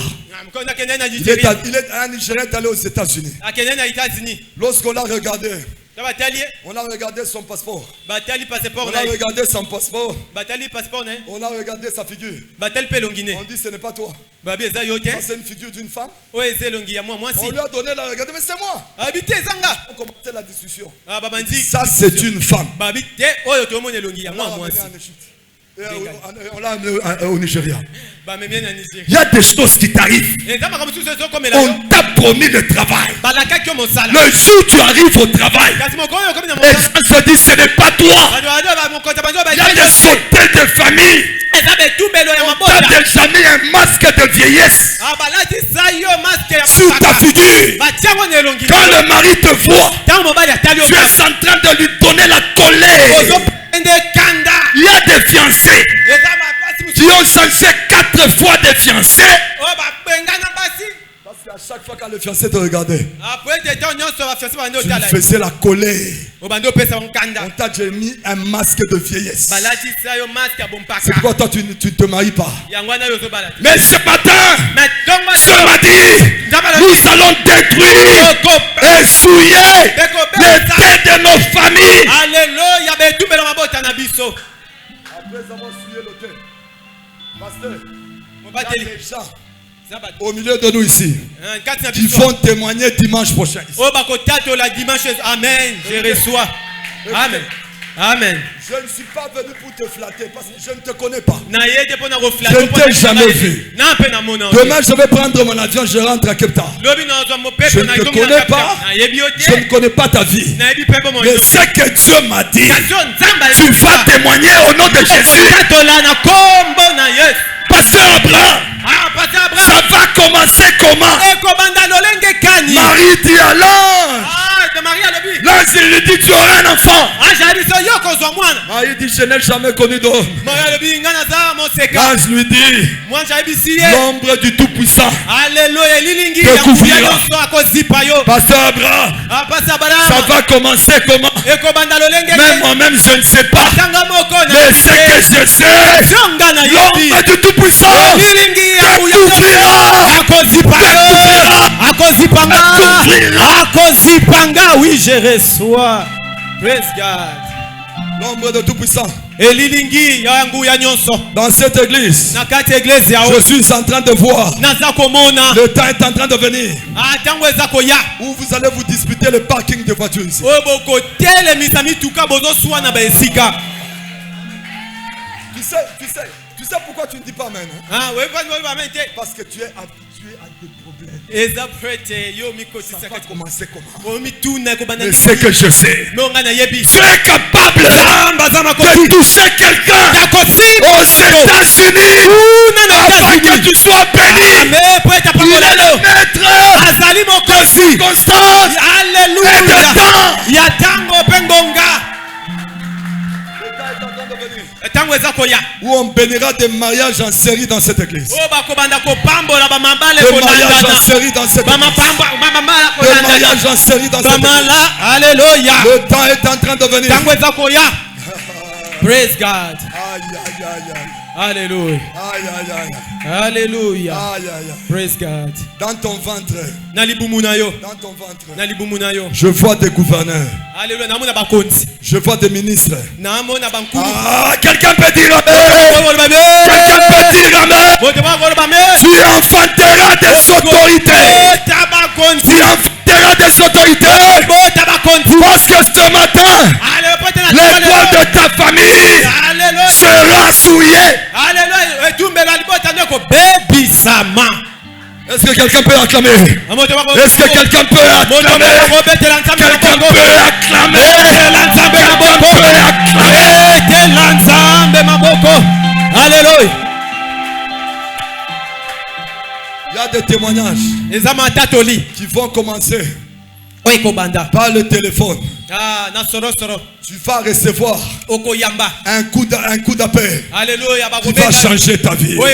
Un Nigérien est allé aux États-Unis. Lorsqu'on l'a regardé, on a regardé son passeport. On a regardé son passeport. On a regardé sa figure. On dit ce n'est pas toi. C'est une figure d'une femme. On lui a donné la regarder, mais c'est moi. On commençait la discussion. Ça c'est une femme. On l'a amené au Nigeria. Il y a des choses qui t'arrivent. On t'a promis le travail. Le jour où tu arrives au travail, les gens se disent ce n'est pas toi. Il y a des sautés de famille. On t'a déjà mis un masque de vieillesse sur ta figure. Quand le mari te voit, tu es en train de lui donner la colère. Il y a des fiancés qui ont changé 4 fois de fiancés. Parce qu'à chaque fois quand le fiancé te regardait, tu faisais la colère. On t'a déjà mis un masque de vieillesse. C'est pourquoi toi tu ne te maries pas. Mais ce matin, ce mardi, nous allons détruire et souiller les têtes de nos familles. Alléluia. Après avoir souillé l'autel, pasteur, il y a des gens au milieu de nous ici qui vont témoigner dimanche prochain. Amen. Je reçois. Amen. Amen. Je ne suis pas venu pour te flatter parce que je ne te connais pas. Je ne t'ai jamais vu. Demain je vais prendre mon avion, je rentre à Cape Town. Je ne te connais pas. Je ne connais pas ta vie. Mais ce que Dieu m'a dit, tu vas témoigner au nom de Jésus. Pasteur Abraham, ça va commencer comment? Marie dit à l'ange. L'ange lui dit tu auras un enfant. Marie dit je n'ai jamais connu d'homme. L'ange lui dit l'ombre du Tout-Puissant te couvrira. Pasteur Abraham, ça va commencer comment? Même moi-même je ne sais pas. Mais c'est que je sais, l'ombre du Tout-Puissant te couvrira. Oui, je reçois. Praise God. L'ombre de Tout-Puissant. Dans cette église, je suis en train de voir. Le temps est en train de venir où vous allez vous disputer le parking de voitures ici. Tu sais pourquoi tu ne dis pas amen? Parce que tu es habitué à des problèmes. Ça va commencer comment? Mais c'est que je sais. Tu es capable de toucher quelqu'un aux États-Unis afin que tu sois béni. Il est le maître de circonstances et de temps. Où on bénira des mariages en série dans cette église. Des mariages en série dans cette église. Des mariages en série dans cette église. Alléluia. Le temps est en train de venir. Praise God. Aïe, aïe, aïe, aïe. Alléluia. Aïe, aïe, aïe. Alléluia. Aïe, aïe, aïe. Praise God. Dans ton ventre. Dans ton ventre. Je vois des gouverneurs. Je vois des ministres. Quelqu'un peut dire amen. Quelqu'un peut dire amen. Tu enfanteras des autorités. Tu enfanteras des autorités. Parce que ce matin, l'étoile de ta famille sera souillée. Est-ce que quelqu'un peut acclamer? Est-ce que quelqu'un peut acclamer? Quelqu'un peut acclamer? Alléluia. Il y a des témoignages qui vont commencer par le téléphone. Tu vas recevoir un coup d'appel qui va changer ta vie. Je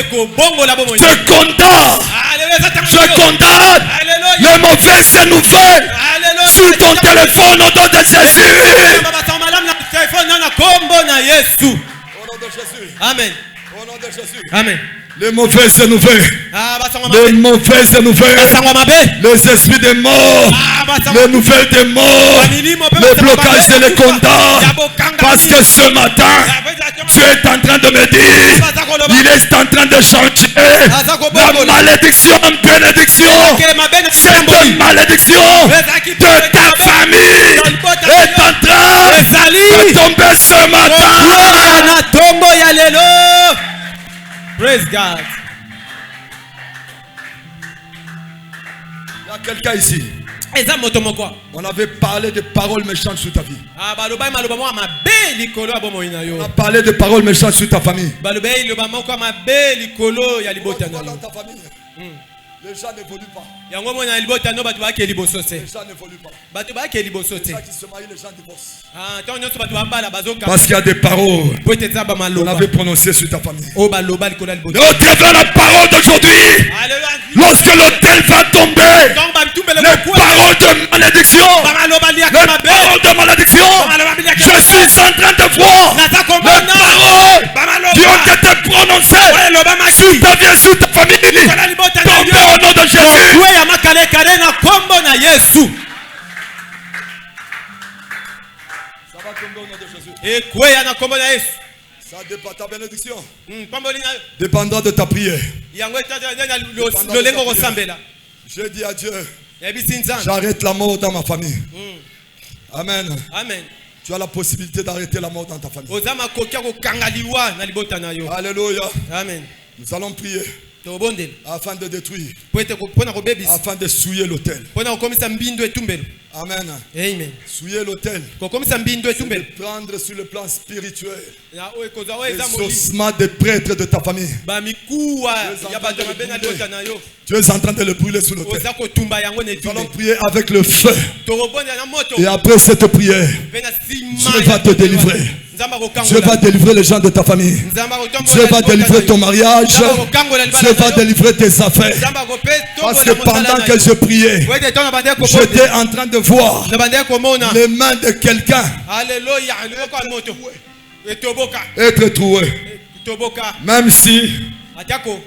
condamne les mauvaises nouvelles sur ton téléphone au nom de Jésus. Au nom de Jésus. Amen. Au nom de Jésus. Amen. Les mauvaises nouvelles, les mauvaises nouvelles, les esprits des morts, les nouvelles des morts, les blocages et les condamnes. Parce que ce matin, tu es en train de me dire, il est en train de changer. La malédiction en bénédiction. Cette malédiction de ta famille est en train de tomber ce matin. Praise God. Il y a quelqu'un ici. On avait parlé de paroles méchantes sur ta vie. On a parlé de paroles méchantes sur ta famille. Dans ta famille, les gens n'évoluent pas. Les gens n'évoluent pas. Les gens qui se marient, les gens divorcent. Parce qu'il y a des paroles qu'on avait prononcées sur ta famille. Mais au travers la parole d'aujourd'hui, lorsque l'autel va tomber, les paroles de malédiction, je suis en train de voir les paroles qui ont été prononcées sur ta vie, sur ta famille, tomber au nom de Jésus. Ça va tomber au nom de Jésus. Ça dépend de ta bénédiction. Dépendra de ta prière. Je dis à Dieu, j'arrête la mort dans ma famille. Amen. Amen. Tu as la possibilité d'arrêter la mort dans ta famille. Alléluia. Amen. Nous allons prier afin de détruire, afin de souiller l'autel. Amen. Amen. Souiller l'autel, de prendre sur le plan spirituel les ossements des prêtres de ta famille. Tu es en train de le brûler sous l'autel. Nous allons prier avec le feu. Et après cette prière, Dieu va te délivrer. Dieu va délivrer les gens de ta famille. Dieu va délivrer ton mariage. Dieu va délivrer tes affaires. Parce que pendant que je priais, j'étais en train de voir les mains de quelqu'un être trouées. Même si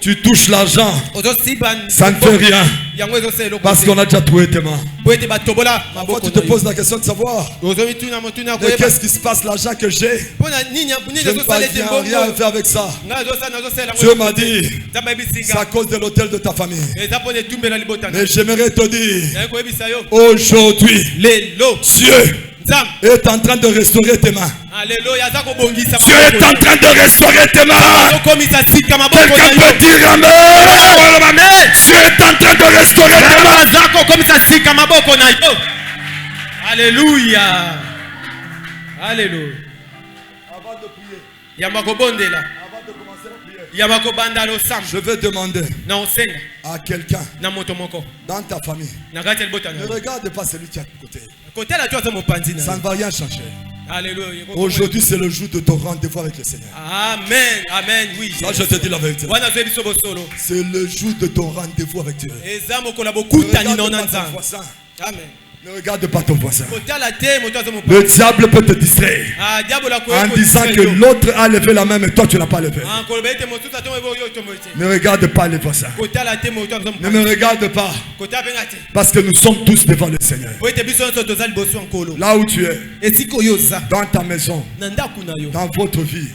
tu touches l'argent, ça ne fait rien. Parce qu'on a déjà trouvé tes mains. Parfois tu te poses la question de savoir, mais qu'est-ce qui se passe, l'argent que j'ai? Je ne peux rien faire avec ça. Dieu m'a dit, c'est à cause de l'autel de ta famille. Mais j'aimerais te dire, aujourd'hui, Dieu est en train de restaurer tes mains. Dieu est en train de restaurer tes mains. Quelqu'un peut dire amen. Dieu est en train de restaurer tes mains. Alléluia. Alléluia. Avant de prier, je vais demander à quelqu'un dans ta famille, ne regarde pas celui qui est à côté. Ça ne va rien changer. Aujourd'hui, c'est le jour de ton rendez-vous avec le Seigneur. Amen. Amen. Oui. Ça, je te dis la vérité. C'est le jour de ton rendez-vous avec Dieu. Amen. Ne regarde pas ton voisin. Le diable peut te distraire en disant que l'autre a levé la main, mais toi tu n'as pas levé. Ne regarde pas les voisins. Ne me regarde pas. Parce que nous sommes tous devant le Seigneur. Là où tu es, dans ta maison, dans votre vie,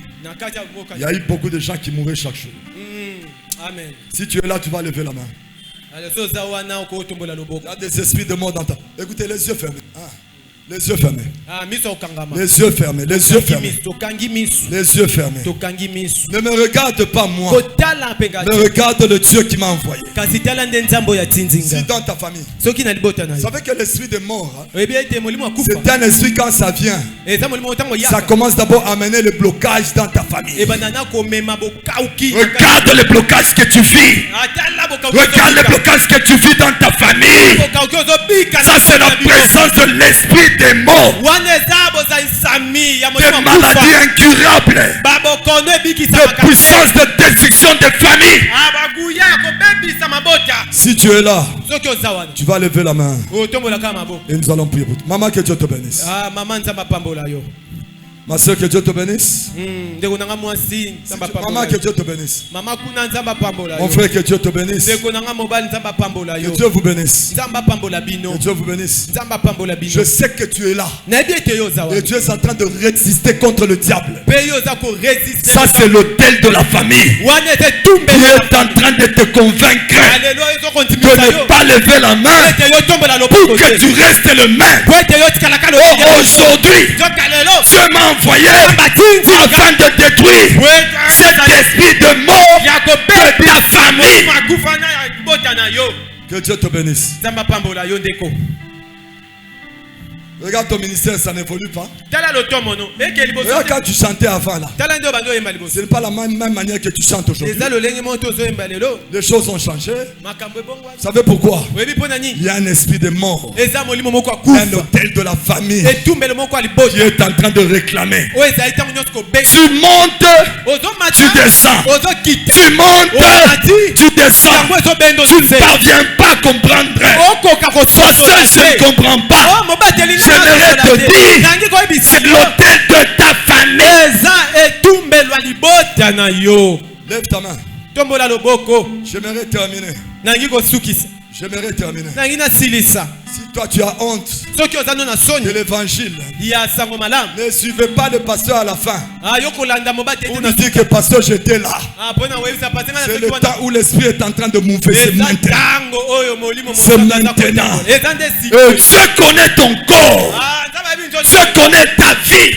il y a eu beaucoup de gens qui mouraient chaque jour. Amen. Si tu es là, tu vas lever la main. Il y a des esprits de mort dans ta... Écoutez, les yeux fermés. Les yeux fermés. Les yeux fermés. Les yeux fermés. Les yeux fermés. Ne me regarde pas moi. Mais regarde le Dieu qui m'a envoyé. Si dans ta famille, vous savez que l'esprit de mort, c'est un esprit quand ça vient. Ça commence d'abord à amener le blocage dans ta famille. Regarde le blocage que tu vis. Regarde le blocage que tu vis dans ta famille. Ça, c'est la présence de l'esprit des morts, des maladies incurables, des puissances de destruction de famille. Si tu es là, tu vas lever la main. Et nous allons prier pour toi. Maman, que Dieu te bénisse. Ma soeur, que Dieu te bénisse. Maman, que Dieu te bénisse. Mon frère, que Dieu te bénisse. Que Dieu vous bénisse. Que Dieu vous bénisse. Je sais que tu es là. Et tu es en train de résister contre le diable. Ça, c'est l'autel de la famille qui est en train de te convaincre de ne pas lever la main pour que tu restes le même. Aujourd'hui, Dieu m'a envoyé afin de détruire cet esprit de mort de ta famille. Que Dieu te bénisse. Regarde ton ministère, ça n'évolue pas. Regarde quand tu chantais avant là. Ce n'est pas la même manière que tu chantes aujourd'hui. Les choses ont changé. Vous savez pourquoi? Il y a un esprit de mort. Un hôtel de la famille qui est en train de réclamer. Tu montes, tu descends. Tu montes, tu descends. Tu ne parviens pas à comprendre. Pasteur, je ne comprends pas. J'aimerais te dire, c'est l'autel de ta famille. Lève ta main. J'aimerais terminer. J'aimerais terminer. Si toi tu as honte de l'évangile, ne suivez pas le pasteur à la fin. On nous dit que pasteur j'étais là. C'est le temps où l'esprit est en train de mouver. C'est maintenant. C'est maintenant. Dieu connaît ton corps. Dieu connaît ta vie.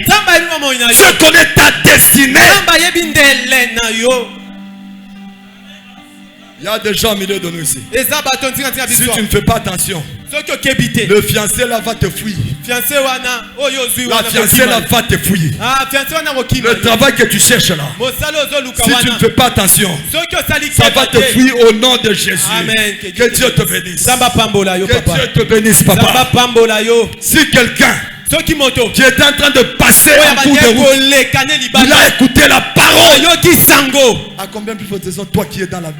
Dieu connaît ta destinée. Il y a des gens au milieu de nous ici. Si tu ne fais pas attention, le fiancé là va te fouiller. La fiancée là va te fouiller. Le travail que tu cherches là, si tu ne fais pas attention, ça va te fouiller au nom de Jésus. Que Dieu te bénisse. Que Dieu te bénisse, papa. Si quelqu'un qui est en train de passer en cours de route, il a écouté la parole. À combien plus faut toi qui es dans la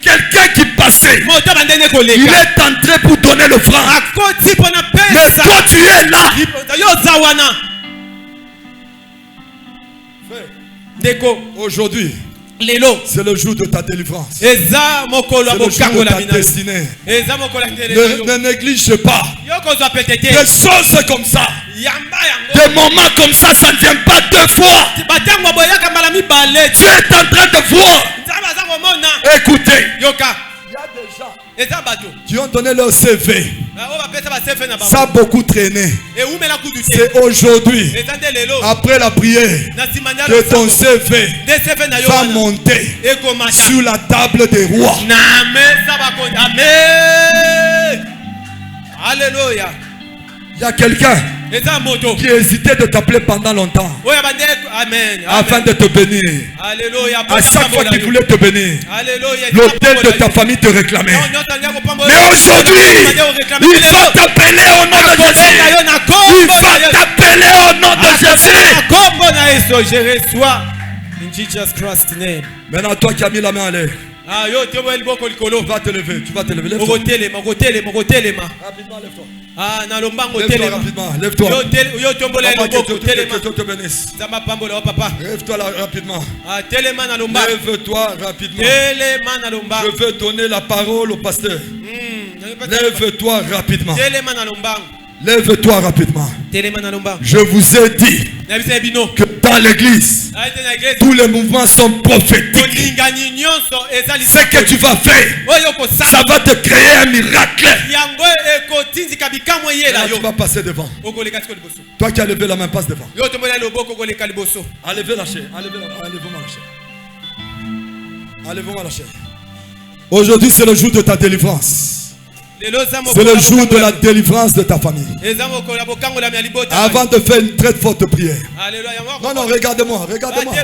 quelqu'un qui passait, il est entré pour donner le franc. Mais toi tu es là. Aujourd'hui, c'est le jour de ta délivrance. C'est le jour de ta destinée. Ne néglige pas. Des choses comme ça, des moments comme ça, ça ne vient pas deux fois. Tu es en train de voir. Écoutez, il y a des gens qui ont donné leur CV. Ça a beaucoup traîné. C'est aujourd'hui, après la prière, que ton CV va monter sur la table des rois. Alléluia. Il y a quelqu'un qui hésitait de t'appeler pendant longtemps afin de te bénir. À chaque fois qu'il voulait te bénir, l'autel de ta famille te réclamait. Mais aujourd'hui, il va t'appeler au nom de Jésus. Il va t'appeler au nom de Jésus. Je reçois in Jesus Christ's name. Maintenant, toi qui as mis la main à l'air, tu vas te lever, tu vas te lever. Lève-toi. Rapidement, lève-toi. Lève-toi rapidement, lève-toi. Papa, que Dieu te bénisse. Lève-toi rapidement. Lève-toi rapidement. Je veux donner la parole au pasteur. Lève-toi rapidement. Lève-toi rapidement. Je vous ai dit que dans l'église, tous les mouvements sont prophétiques. Ce que tu vas faire, ça va te créer un miracle. Là, tu vas passer devant. Toi qui as levé la main, passe devant. Enlevez la chair. Enlevez-moi la chair. Enlevez-moi la chair. Aujourd'hui, c'est le jour de ta délivrance. C'est le jour de la délivrance de ta famille. Avant de faire une très forte prière. Non, regardez-moi. Regardez-moi.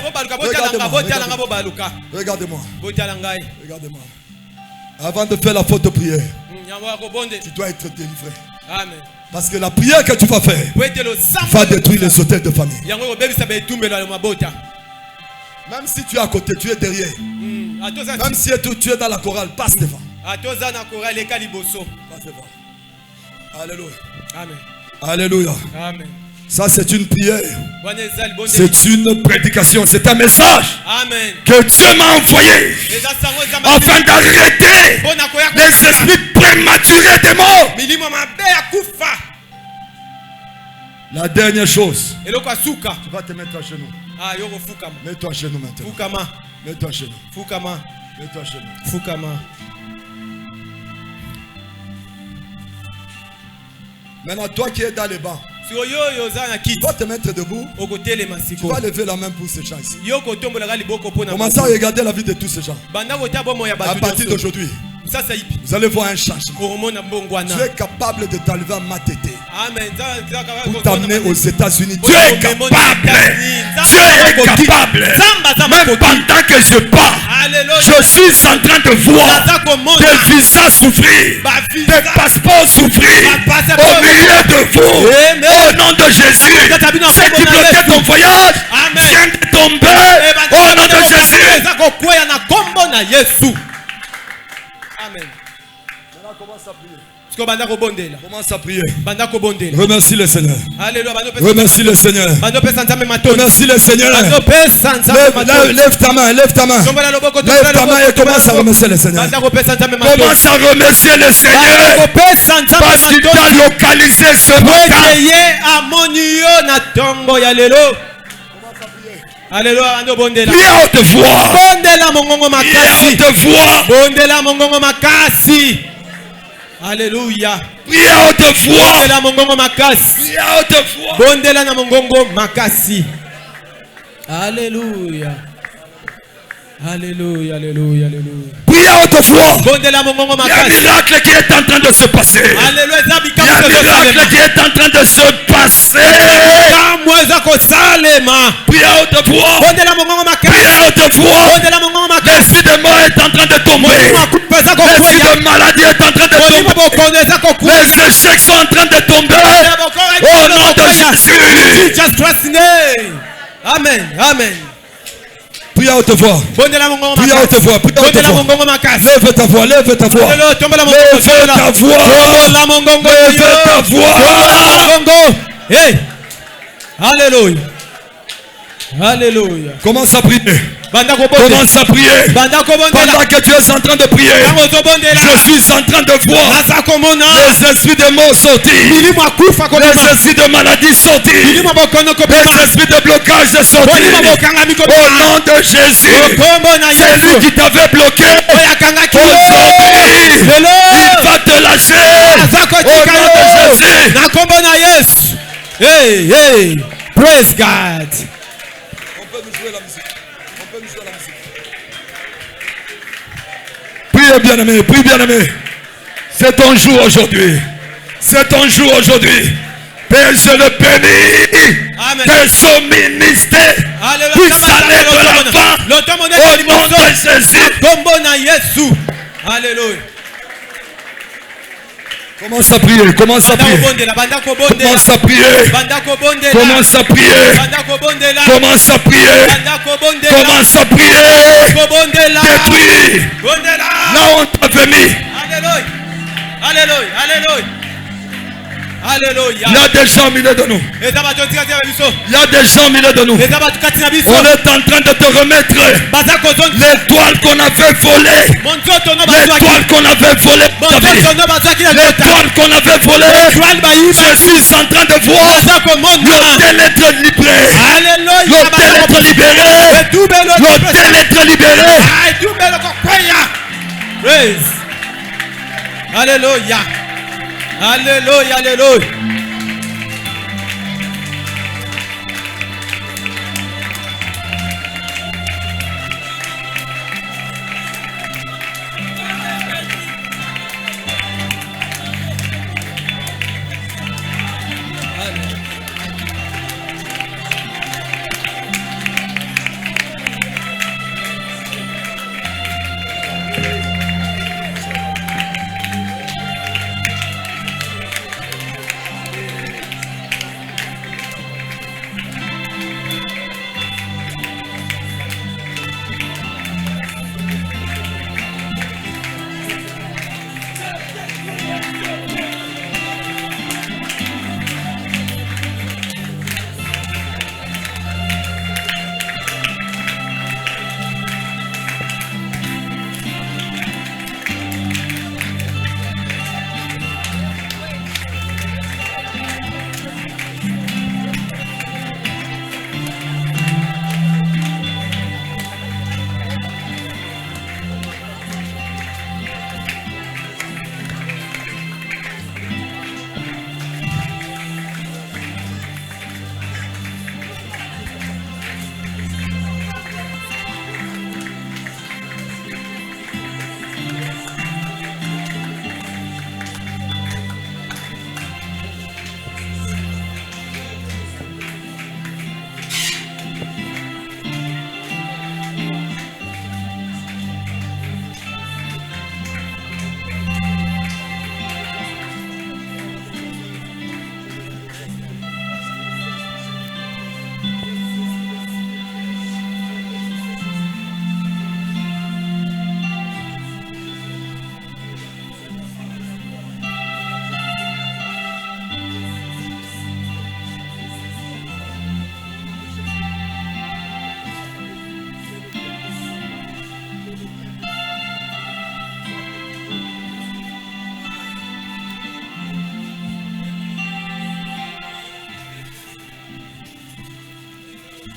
Avant de faire la forte prière, tu dois être délivré. Amen. Parce que la prière que tu vas faire va détruire les hôtels de famille. Même si tu es à côté, tu es derrière. Même si tu es dans la chorale, passe devant. Passe devant. Alléluia. Amen. Alléluia. Amen. Ça c'est une prière. C'est une prédication. C'est un message. Amen. Que Dieu m'a envoyé afin d'arrêter les esprits prématurés des morts. La dernière chose. Tu vas te mettre à genoux. Mets-toi à genoux maintenant. Mets-toi à genoux. Mets-toi à genoux. Maintenant, toi qui es dans les bancs, tu vas te mettre debout. Tu vas lever la main pour ces gens ici. Commencez à regarder la vie de tous ces gens. À partir d'aujourd'hui, vous allez voir un changement. Tu es capable de t'enlever à Matété pour t'amener aux États-Unis. Tu es capable. Tu es capable. Même pendant que je parle, je suis en train de voir des visas souffrir, des passeports souffrir au milieu de vous. Au nom de Jésus, ce qui bloquait ton voyage vient de tomber. Au nom de Jésus. Amen. Maintenant, commence à prier. Commence à prier. Remercie le Seigneur. Remercie le Seigneur. Remercie le Seigneur. Lève ta main. Lève ta main. Lève ta main et commence à remercier le Seigneur. Commence à remercier le Seigneur. Parce qu'il t'a localisé ce matin. Alléluia. Prie à haute voix. Prie à haute voix. Alléluia. Prie à haute voix. Prie à haute voix. Alléluia. Alléluia, alléluia, alléluia. Prie à haute voix. Il y a un miracle qui est en train de se passer. Il y a un miracle qui est en train de se passer. Prie à haute voix. Prie à haute voix. L'esprit de mort est en train de tomber. L'esprit de maladie est en train de tomber. Les échecs sont en train de tomber. Au nom de Jésus. Amen. Amen. Prie à haute voix. Prie à haute voix. Prie à haute voix. Lève ta voix. Lève ta voix. Lève ta voix. Lève ta voix. Hey. Alléluia. Alléluia. Commence à prier. Commence à prier. Pendant que tu es en train de prier, je suis en train de voir les esprits de mort sortir, les esprits de maladie sortir, les esprits de blocage sortir. Au nom de Jésus, celui qui t'avait bloqué, aujourd'hui, il va te lâcher. Au nom de Jésus. Hey, hey. Praise God. On peut nous jouer la musique. Prie bien-aimé, prie bien-aimé. C'est ton jour aujourd'hui. C'est ton jour aujourd'hui. Père, je le bénis. Que son ministère puisse aller de l'avant. Au nom de Jésus. Alléluia. Commence à prier, commence à prier. Commence à prier. Commence à prier. Commence à prier. Commence à prier. Détruis. Là où on t'avait mis. Alléluia. Alléluia. Alléluia. Alléluia. Il y a des gens au milieu de nous. Il y a des gens au milieu de nous. On est en train de te remettre l'étoile qu'on avait volée. L'étoile qu'on avait volée. L'étoile qu'on avait volée. Je suis en train de voir l'hôtel être libéré. L'hôtel être libéré. L'hôtel être libéré. Alléluia. Alléluia, alléluia.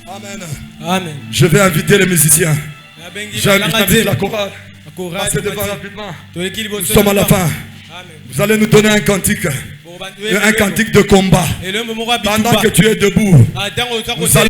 Amen. Amen. Je vais inviter les musiciens. J'invite la chorale. Passez devant rapidement. Nous sommes à la fin. Vous allez nous donner un cantique. Un cantique de combat. Pendant que tu es debout, vous allez